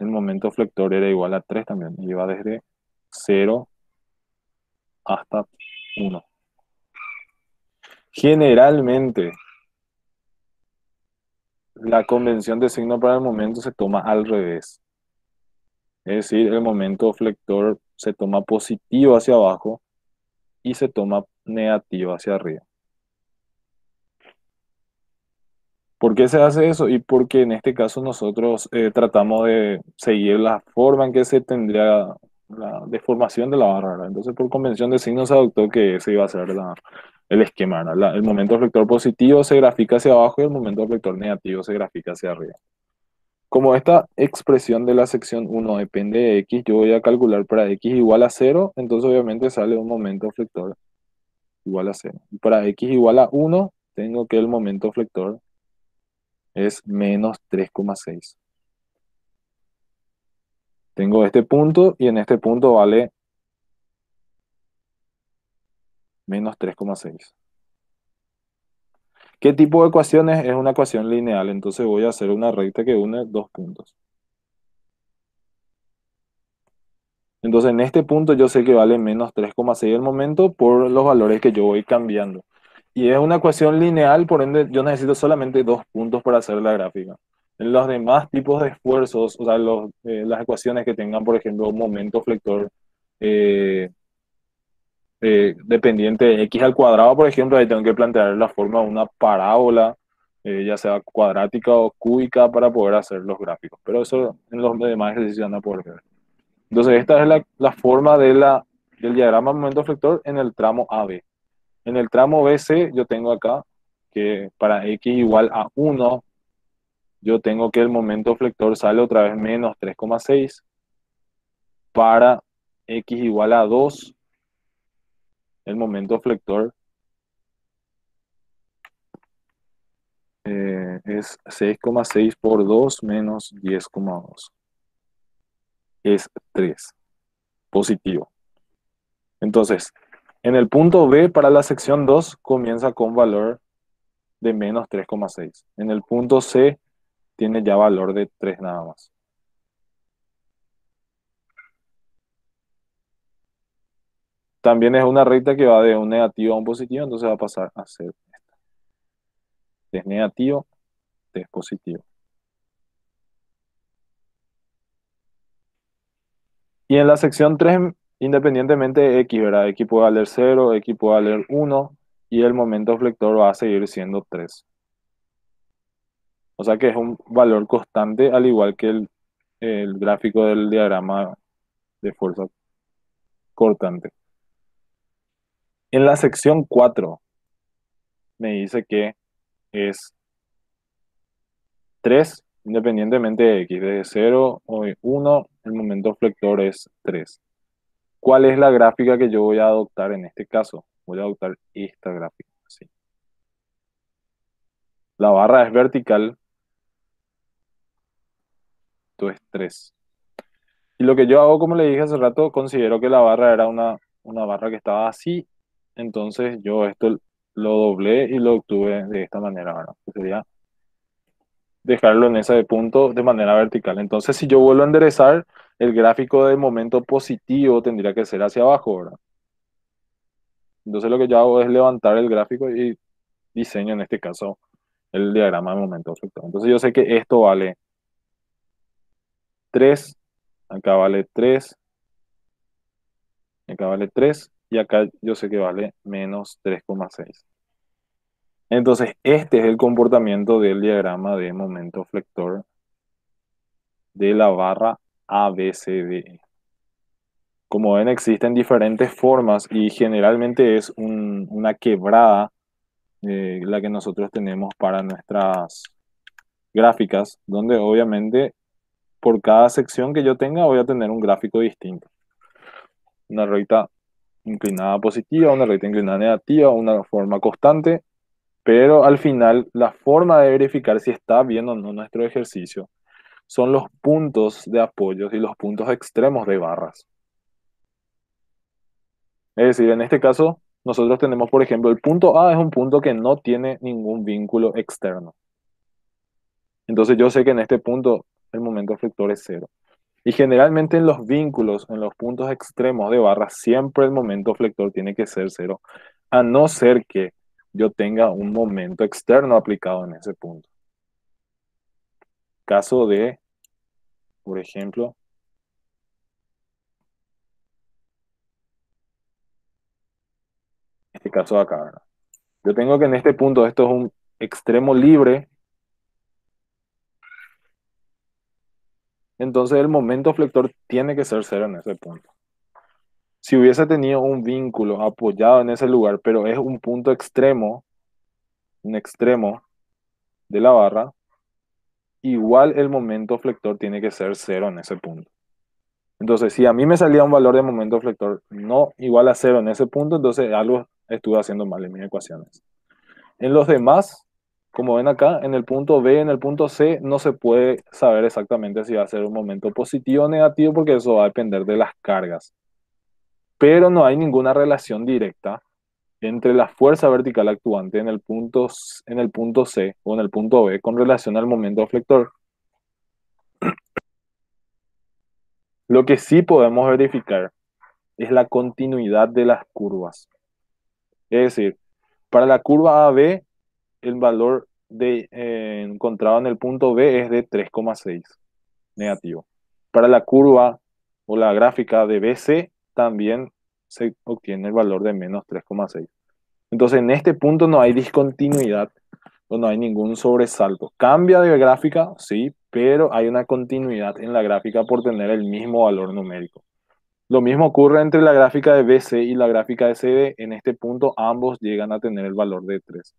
el momento flector era igual a 3 también. Y iba desde 0 hasta 1. Generalmente, la convención de signo para el momento se toma al revés. Es decir, el momento flector se toma positivo hacia abajo y se toma negativo hacia arriba. ¿Por qué se hace eso? Y porque en este caso nosotros tratamos de seguir la forma en que se tendría la deformación de la barra, ¿verdad? Entonces, por convención de signos se adoptó que ese iba a ser el esquema, ¿verdad? El momento flector positivo se grafica hacia abajo y el momento flector negativo se grafica hacia arriba. Como esta expresión de la sección uno depende de X, yo voy a calcular para X igual a 0, entonces obviamente sale un momento flector igual a 0. Y para X igual a 1, tengo que el momento flector es menos 3,6. Tengo este punto y en este punto vale menos 3,6. ¿Qué tipo de ecuación es? Es una ecuación lineal, entonces voy a hacer una recta que une dos puntos. Entonces en este punto yo sé que vale menos 3,6 el momento por los valores que yo voy cambiando. Y es una ecuación lineal, por ende yo necesito solamente dos puntos para hacer la gráfica. En los demás tipos de esfuerzos, o sea, las ecuaciones que tengan, por ejemplo, un momento flector eh, dependiente de x al cuadrado, por ejemplo, ahí tengo que plantear la forma de una parábola, ya sea cuadrática o cúbica, para poder hacer los gráficos. Pero eso en los demás ejercicios van a poder ver. Entonces, esta es la forma del diagrama de momento flector en el tramo AB. En el tramo BC, yo tengo acá que para x igual a 1, yo tengo que el momento flector sale otra vez menos 3,6. Para x igual a 2, el momento flector es 6,6 por 2 menos 10,2. Es 3, positivo. Entonces, en el punto B para la sección 2 comienza con valor de menos 3,6. En el punto C tiene ya valor de 3 nada más. También es una recta que va de un negativo a un positivo, entonces va a pasar a ser esta. T es negativo, T es positivo. Y en la sección 3, independientemente de X, ¿verdad? X puede valer 0, X puede valer 1, y el momento flector va a seguir siendo 3. O sea que es un valor constante, al igual que el gráfico del diagrama de fuerza cortante. En la sección 4 me dice que es 3, independientemente de X, de 0 o de 1, el momento flector es 3. ¿Cuál es la gráfica que yo voy a adoptar en este caso? Voy a adoptar esta gráfica. Así. La barra es vertical, esto es 3. Y lo que yo hago, como le dije hace rato, considero que la barra era una barra que estaba así, entonces yo esto lo doblé y lo obtuve de esta manera, ¿verdad? Que sería dejarlo en ese punto de manera vertical. Entonces, si yo vuelvo a enderezar, el gráfico del momento positivo tendría que ser hacia abajo, ¿verdad? Entonces, lo que yo hago es levantar el gráfico y diseño en este caso el diagrama de momento flector. Entonces, yo sé que esto vale 3, acá vale 3, acá vale 3 y acá yo sé que vale menos 3,6. Entonces, este es el comportamiento del diagrama de momento flector de la barra ABCDE. Como ven, existen diferentes formas y generalmente es una quebrada la que nosotros tenemos para nuestras gráficas, donde obviamente por cada sección que yo tenga voy a tener un gráfico distinto. Una recta inclinada positiva, una recta inclinada negativa, una forma constante, pero al final la forma de verificar si está bien o no nuestro ejercicio son los puntos de apoyo y los puntos extremos de barras. Es decir, en este caso, nosotros tenemos, por ejemplo, el punto A es un punto que no tiene ningún vínculo externo. Entonces yo sé que en este punto el momento flector es cero. Y generalmente en los vínculos, en los puntos extremos de barra, siempre el momento flector tiene que ser cero, a no ser que yo tenga un momento externo aplicado en ese punto. Caso de, por ejemplo, este caso de acá, ¿verdad? Yo tengo que en este punto, esto es un extremo libre, entonces el momento flector tiene que ser cero en ese punto. Si hubiese tenido un vínculo apoyado en ese lugar, pero es un punto extremo, un extremo de la barra, igual el momento flector tiene que ser cero en ese punto. Entonces, si a mí me salía un valor de momento flector no igual a cero en ese punto, entonces algo estuve haciendo mal en mis ecuaciones. En los demás, como ven acá, en el punto B, en el punto C, no se puede saber exactamente si va a ser un momento positivo o negativo porque eso va a depender de las cargas. Pero no hay ninguna relación directa entre la fuerza vertical actuante en el punto C o en el punto B con relación al momento flector. Lo que sí podemos verificar es la continuidad de las curvas. Es decir, para la curva AB, el valor encontrado en el punto B es de 3,6 negativo. Para la curva o la gráfica de BC también se obtiene el valor de menos 3,6. Entonces, en este punto no hay discontinuidad o no hay ningún sobresalto. Cambia de gráfica, sí, pero hay una continuidad en la gráfica por tener el mismo valor numérico. Lo mismo ocurre entre la gráfica de BC y la gráfica de CD. En este punto ambos llegan a tener el valor de 3.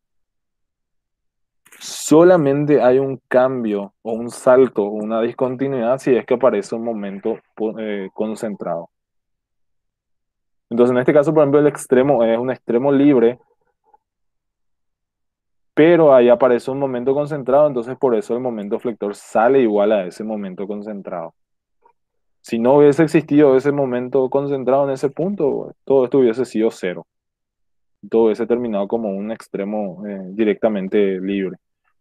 Solamente hay un cambio o un salto o una discontinuidad si es que aparece un momento concentrado. Entonces, en este caso, por ejemplo, el extremo es un extremo libre, pero ahí aparece un momento concentrado, entonces por eso el momento flector sale igual a ese momento concentrado. Si no hubiese existido ese momento concentrado en ese punto, todo esto hubiese sido cero. Todo hubiese terminado como un extremo directamente libre.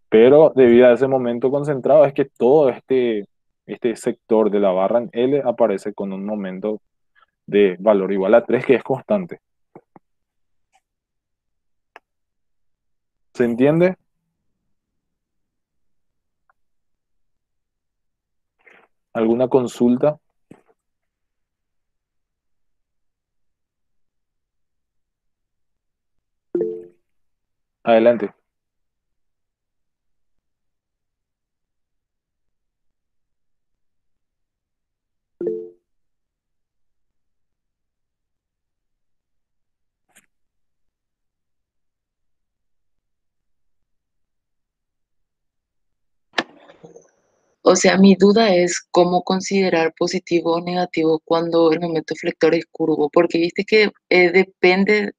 Pero debido a ese momento concentrado es que todo este sector de la barra en L aparece con un momento de valor igual a 3 que es constante. ¿Se entiende? ¿Alguna consulta? Adelante. O sea, mi duda es cómo considerar positivo o negativo cuando el momento flector es curvo, porque viste que depende,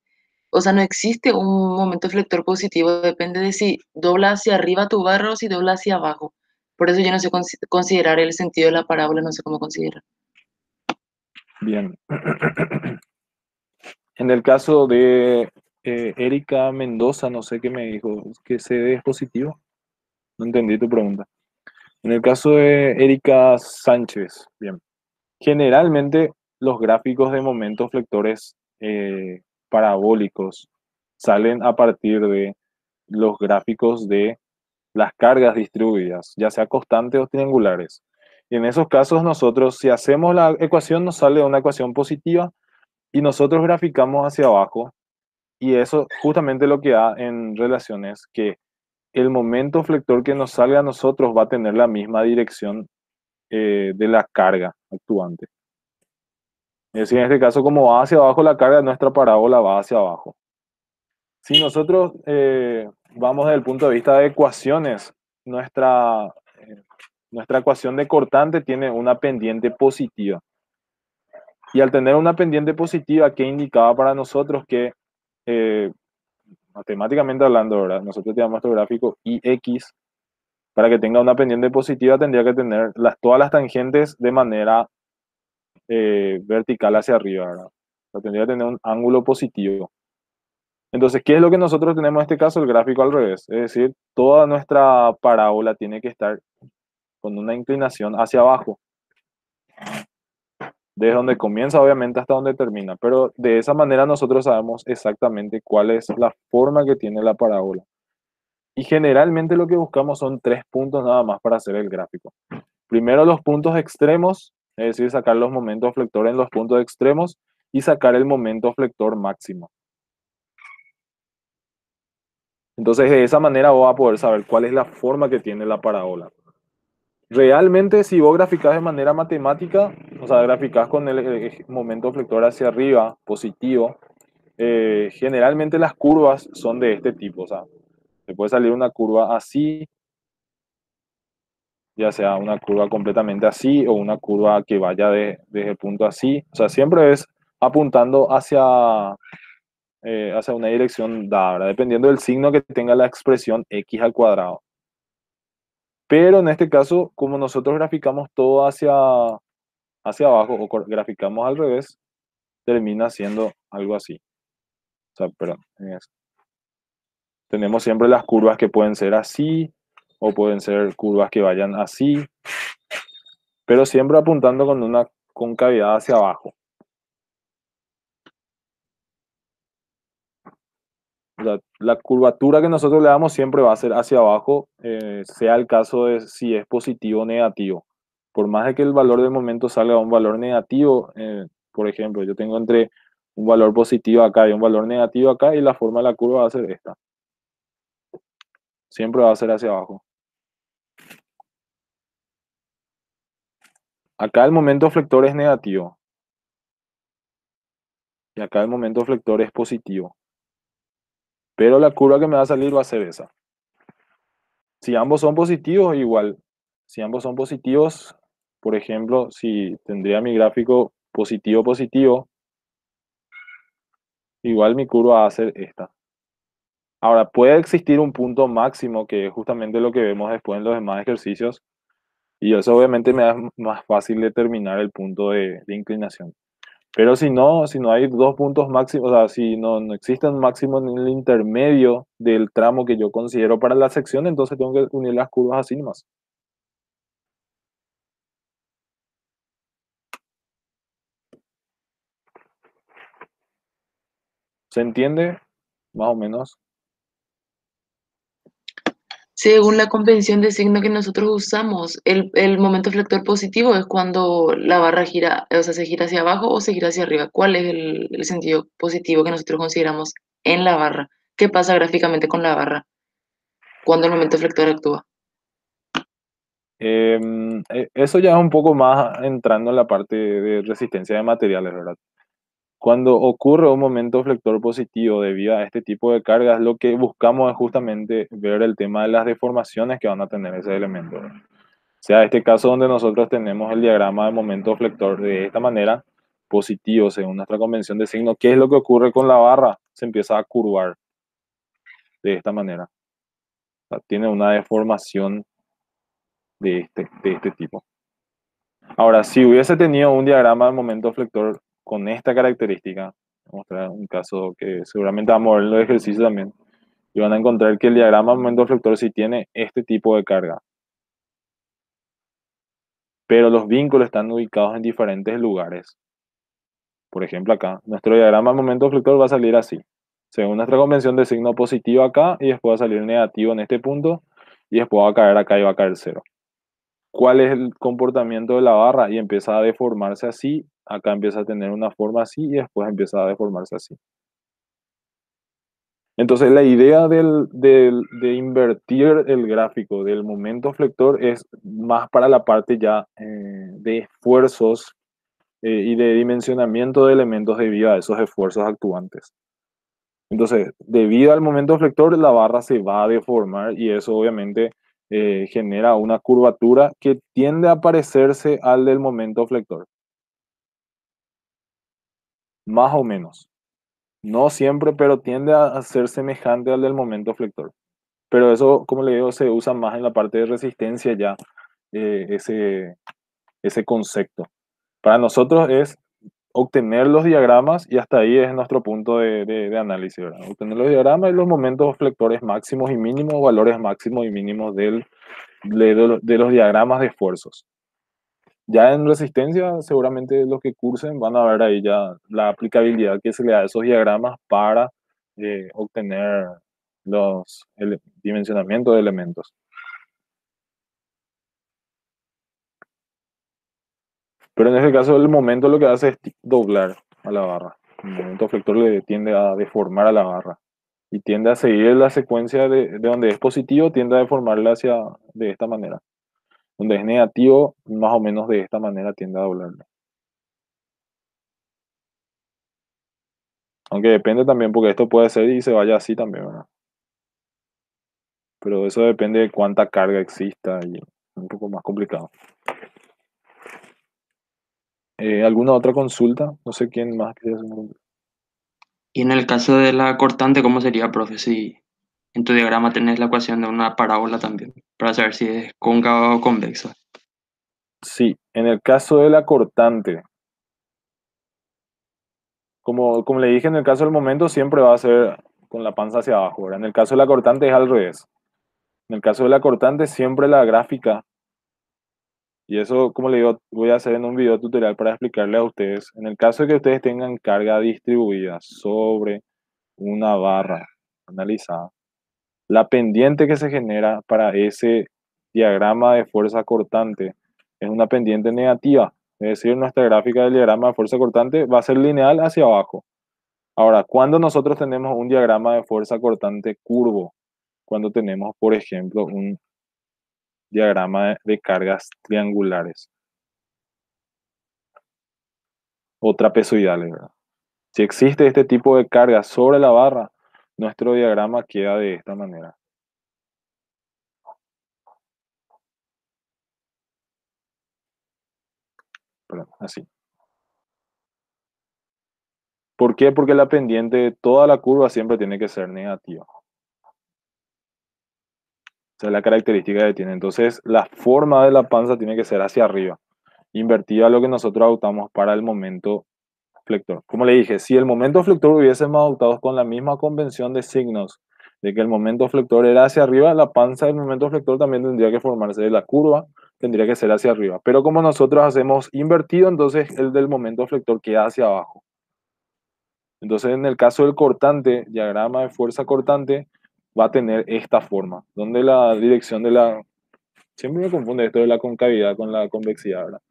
o sea, no existe un momento flector positivo, depende de si dobla hacia arriba tu barra o si dobla hacia abajo. Por eso yo no sé considerar el sentido de la parábola, no sé cómo considerar. Bien. En el caso de Erika Mendoza, no sé qué me dijo, que CD es positivo. No entendí tu pregunta. En el caso de Erika Sánchez, bien. Generalmente los gráficos de momentos flectores parabólicos salen a partir de los gráficos de las cargas distribuidas, ya sea constantes o triangulares. Y en esos casos nosotros, si hacemos la ecuación, nos sale una ecuación positiva y nosotros graficamos hacia abajo. Y eso justamente lo que da en relaciones que el momento flector que nos salga a nosotros va a tener la misma dirección de la carga actuante. Es decir, en este caso, como va hacia abajo la carga, nuestra parábola va hacia abajo. Si nosotros vamos desde el punto de vista de ecuaciones, nuestra ecuación de cortante tiene una pendiente positiva. Y al tener una pendiente positiva, ¿qué indicaba para nosotros? Que matemáticamente hablando, ¿verdad? Nosotros tenemos nuestro gráfico IX, para que tenga una pendiente positiva tendría que tener todas las tangentes de manera vertical hacia arriba, ¿verdad? O sea, tendría que tener un ángulo positivo. Entonces, ¿qué es lo que nosotros tenemos en este caso? El gráfico al revés. Es decir, toda nuestra parábola tiene que estar con una inclinación hacia abajo. Desde donde comienza, obviamente, hasta donde termina. Pero de esa manera nosotros sabemos exactamente cuál es la forma que tiene la parábola. Y generalmente lo que buscamos son 3 puntos nada más para hacer el gráfico. Primero los puntos extremos, es decir, sacar los momentos flectores en los puntos extremos y sacar el momento flector máximo. Entonces, de esa manera vos vas a poder saber cuál es la forma que tiene la parábola. Realmente, si vos graficás de manera matemática, o sea, graficás con el momento flector hacia arriba, positivo, generalmente las curvas son de este tipo. O sea, te puede salir una curva así, ya sea una curva completamente así o una curva que vaya desde el punto así. O sea, siempre es apuntando hacia una dirección dada, ¿verdad? Dependiendo del signo que tenga la expresión x al cuadrado. Pero en este caso, como nosotros graficamos todo hacia abajo o graficamos al revés, termina siendo algo así. O sea, perdón. Tenemos siempre las curvas que pueden ser así o pueden ser curvas que vayan así, pero siempre apuntando con una concavidad hacia abajo. La curvatura que nosotros le damos siempre va a ser hacia abajo, sea el caso de si es positivo o negativo. Por más de que el valor del momento salga un valor negativo, por ejemplo, yo tengo entre un valor positivo acá y un valor negativo acá, y la forma de la curva va a ser esta. Siempre va a ser hacia abajo. Acá el momento flector es negativo. Y acá el momento flector es positivo. Pero la curva que me va a salir va a ser esa. Si ambos son positivos, igual. Si ambos son positivos, por ejemplo, si tendría mi gráfico positivo, positivo, igual mi curva va a ser esta. Ahora, puede existir un punto máximo, que es justamente lo que vemos después en los demás ejercicios, y eso obviamente me da más fácil determinar el punto de inclinación. Pero si no hay 2 puntos máximos, o sea, si no existe un máximo en el intermedio del tramo que yo considero para la sección, entonces tengo que unir las curvas así nomás. ¿Se entiende? Más o menos. Según la convención de signo que nosotros usamos, el momento flector positivo es cuando la barra gira, o sea, se gira hacia abajo o se gira hacia arriba. ¿Cuál es el sentido positivo que nosotros consideramos en la barra? ¿Qué pasa gráficamente con la barra cuando el momento flector actúa? Eso ya es un poco más entrando en la parte de resistencia de materiales, ¿verdad? Cuando ocurre un momento flector positivo debido a este tipo de cargas, lo que buscamos es justamente ver el tema de las deformaciones que van a tener ese elemento, ¿verdad? O sea, este caso donde nosotros tenemos el diagrama de momento flector de esta manera, positivo según nuestra convención de signo, ¿qué es lo que ocurre con la barra? Se empieza a curvar de esta manera. O sea, tiene una deformación de este tipo. Ahora, si hubiese tenido un diagrama de momento flector con esta característica, Vamos a mostrar un caso que seguramente vamos a ver en los ejercicios también. Y van a encontrar que el diagrama de momento flector sí tiene este tipo de carga. Pero los vínculos están ubicados en diferentes lugares. Por ejemplo, acá, nuestro diagrama de momento flector va a salir así. Según nuestra convención de signo positivo acá, y después va a salir negativo en este punto, y después va a caer acá y va a caer cero. ¿Cuál es el comportamiento de la barra? Y empieza a deformarse así, acá empieza a tener una forma así, y después empieza a deformarse así. Entonces, la idea de invertir el gráfico del momento flector es más para la parte ya de esfuerzos y de dimensionamiento de elementos debido a esos esfuerzos actuantes. Entonces, debido al momento flector, la barra se va a deformar y eso obviamente genera una curvatura que tiende a parecerse al del momento flector. Más o menos. No siempre, pero tiende a ser semejante al del momento flector. Pero eso, como le digo, se usa más en la parte de resistencia ya, ese concepto. Para nosotros es obtener los diagramas y hasta ahí es nuestro punto de análisis, ¿verdad? Obtener los diagramas y los momentos flectores máximos y mínimos, valores máximos y mínimos de los diagramas de esfuerzos. Ya en resistencia, seguramente los que cursen van a ver ahí ya la aplicabilidad que se le da a esos diagramas para obtener el dimensionamiento de elementos. Pero en este caso, el momento lo que hace es doblar a la barra. El momento flector le tiende a deformar a la barra y tiende a seguir la secuencia de donde es positivo, tiende a deformarla de esta manera. Donde es negativo, más o menos de esta manera tiende a doblarla. Aunque depende también, porque esto puede ser y se vaya así también, ¿verdad? Pero eso depende de cuánta carga exista y es un poco más complicado. ¿Alguna otra consulta? No sé quién más quiere hacer una consulta. Y en el caso de la cortante, ¿cómo sería, profe? Si en tu diagrama tenés la ecuación de una parábola también, para saber si es cóncava o convexa. Sí, en el caso de la cortante, como le dije, en el caso del momento siempre va a ser con la panza hacia abajo, ¿verdad? En el caso de la cortante es al revés. En el caso de la cortante siempre la gráfica, y eso, como le digo, voy a hacer en un video tutorial para explicarle a ustedes. En el caso de que ustedes tengan carga distribuida sobre una barra analizada, la pendiente que se genera para ese diagrama de fuerza cortante es una pendiente negativa. Es decir, nuestra gráfica del diagrama de fuerza cortante va a ser lineal hacia abajo. Ahora, cuando nosotros tenemos un diagrama de fuerza cortante curvo, cuando tenemos, por ejemplo, un diagrama de cargas triangulares o trapezoidales, ¿verdad? Si existe este tipo de carga sobre la barra, nuestro diagrama queda de esta manera. Perdón, así. ¿Por qué? Porque la pendiente de toda la curva siempre tiene que ser negativa. Esa es la característica que tiene. Entonces, la forma de la panza tiene que ser hacia arriba, invertida a lo que nosotros adoptamos para el momento flector. Como le dije, si el momento flector hubiésemos adoptado con la misma convención de signos, de que el momento flector era hacia arriba, la panza del momento flector también tendría que formarse de la curva, tendría que ser hacia arriba. Pero como nosotros hacemos invertido, entonces el del momento flector queda hacia abajo. Entonces, en el caso del cortante, diagrama de fuerza cortante, va a tener esta forma, donde la dirección de la... Siempre me confunde esto de la concavidad con la convexidad, ¿verdad?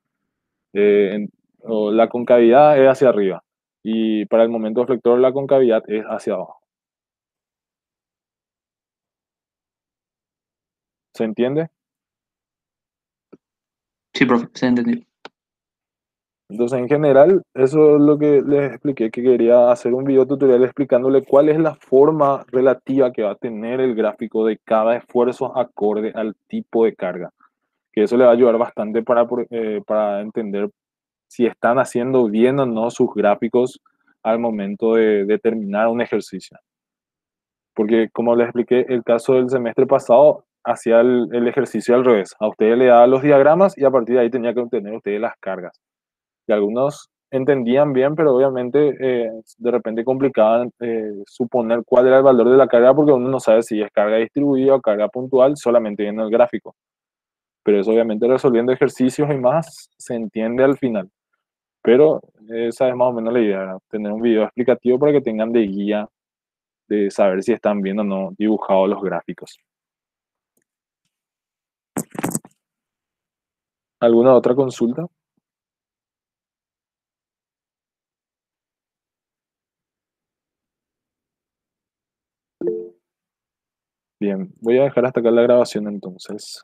O la concavidad es hacia arriba y para el momento flector la concavidad es hacia abajo. ¿Se entiende? Sí, profe, se entendió. Entonces, en general, eso es lo que les expliqué, que quería hacer un video tutorial explicándole cuál es la forma relativa que va a tener el gráfico de cada esfuerzo acorde al tipo de carga. Que eso le va a ayudar bastante para entender si están haciendo bien o no sus gráficos al momento de terminar un ejercicio. Porque como les expliqué, el caso del semestre pasado hacía el ejercicio al revés. A ustedes le daban los diagramas y a partir de ahí tenía que obtener ustedes las cargas. Y algunos entendían bien, pero obviamente de repente complicaban suponer cuál era el valor de la carga porque uno no sabe si es carga distribuida o carga puntual solamente viendo el gráfico. Pero eso obviamente resolviendo ejercicios y más se entiende al final. Pero esa es más o menos la idea, ¿verdad? Tener un video explicativo para que tengan de guía de saber si están viendo o no dibujados los gráficos. ¿Alguna otra consulta? Bien, voy a dejar hasta acá la grabación entonces.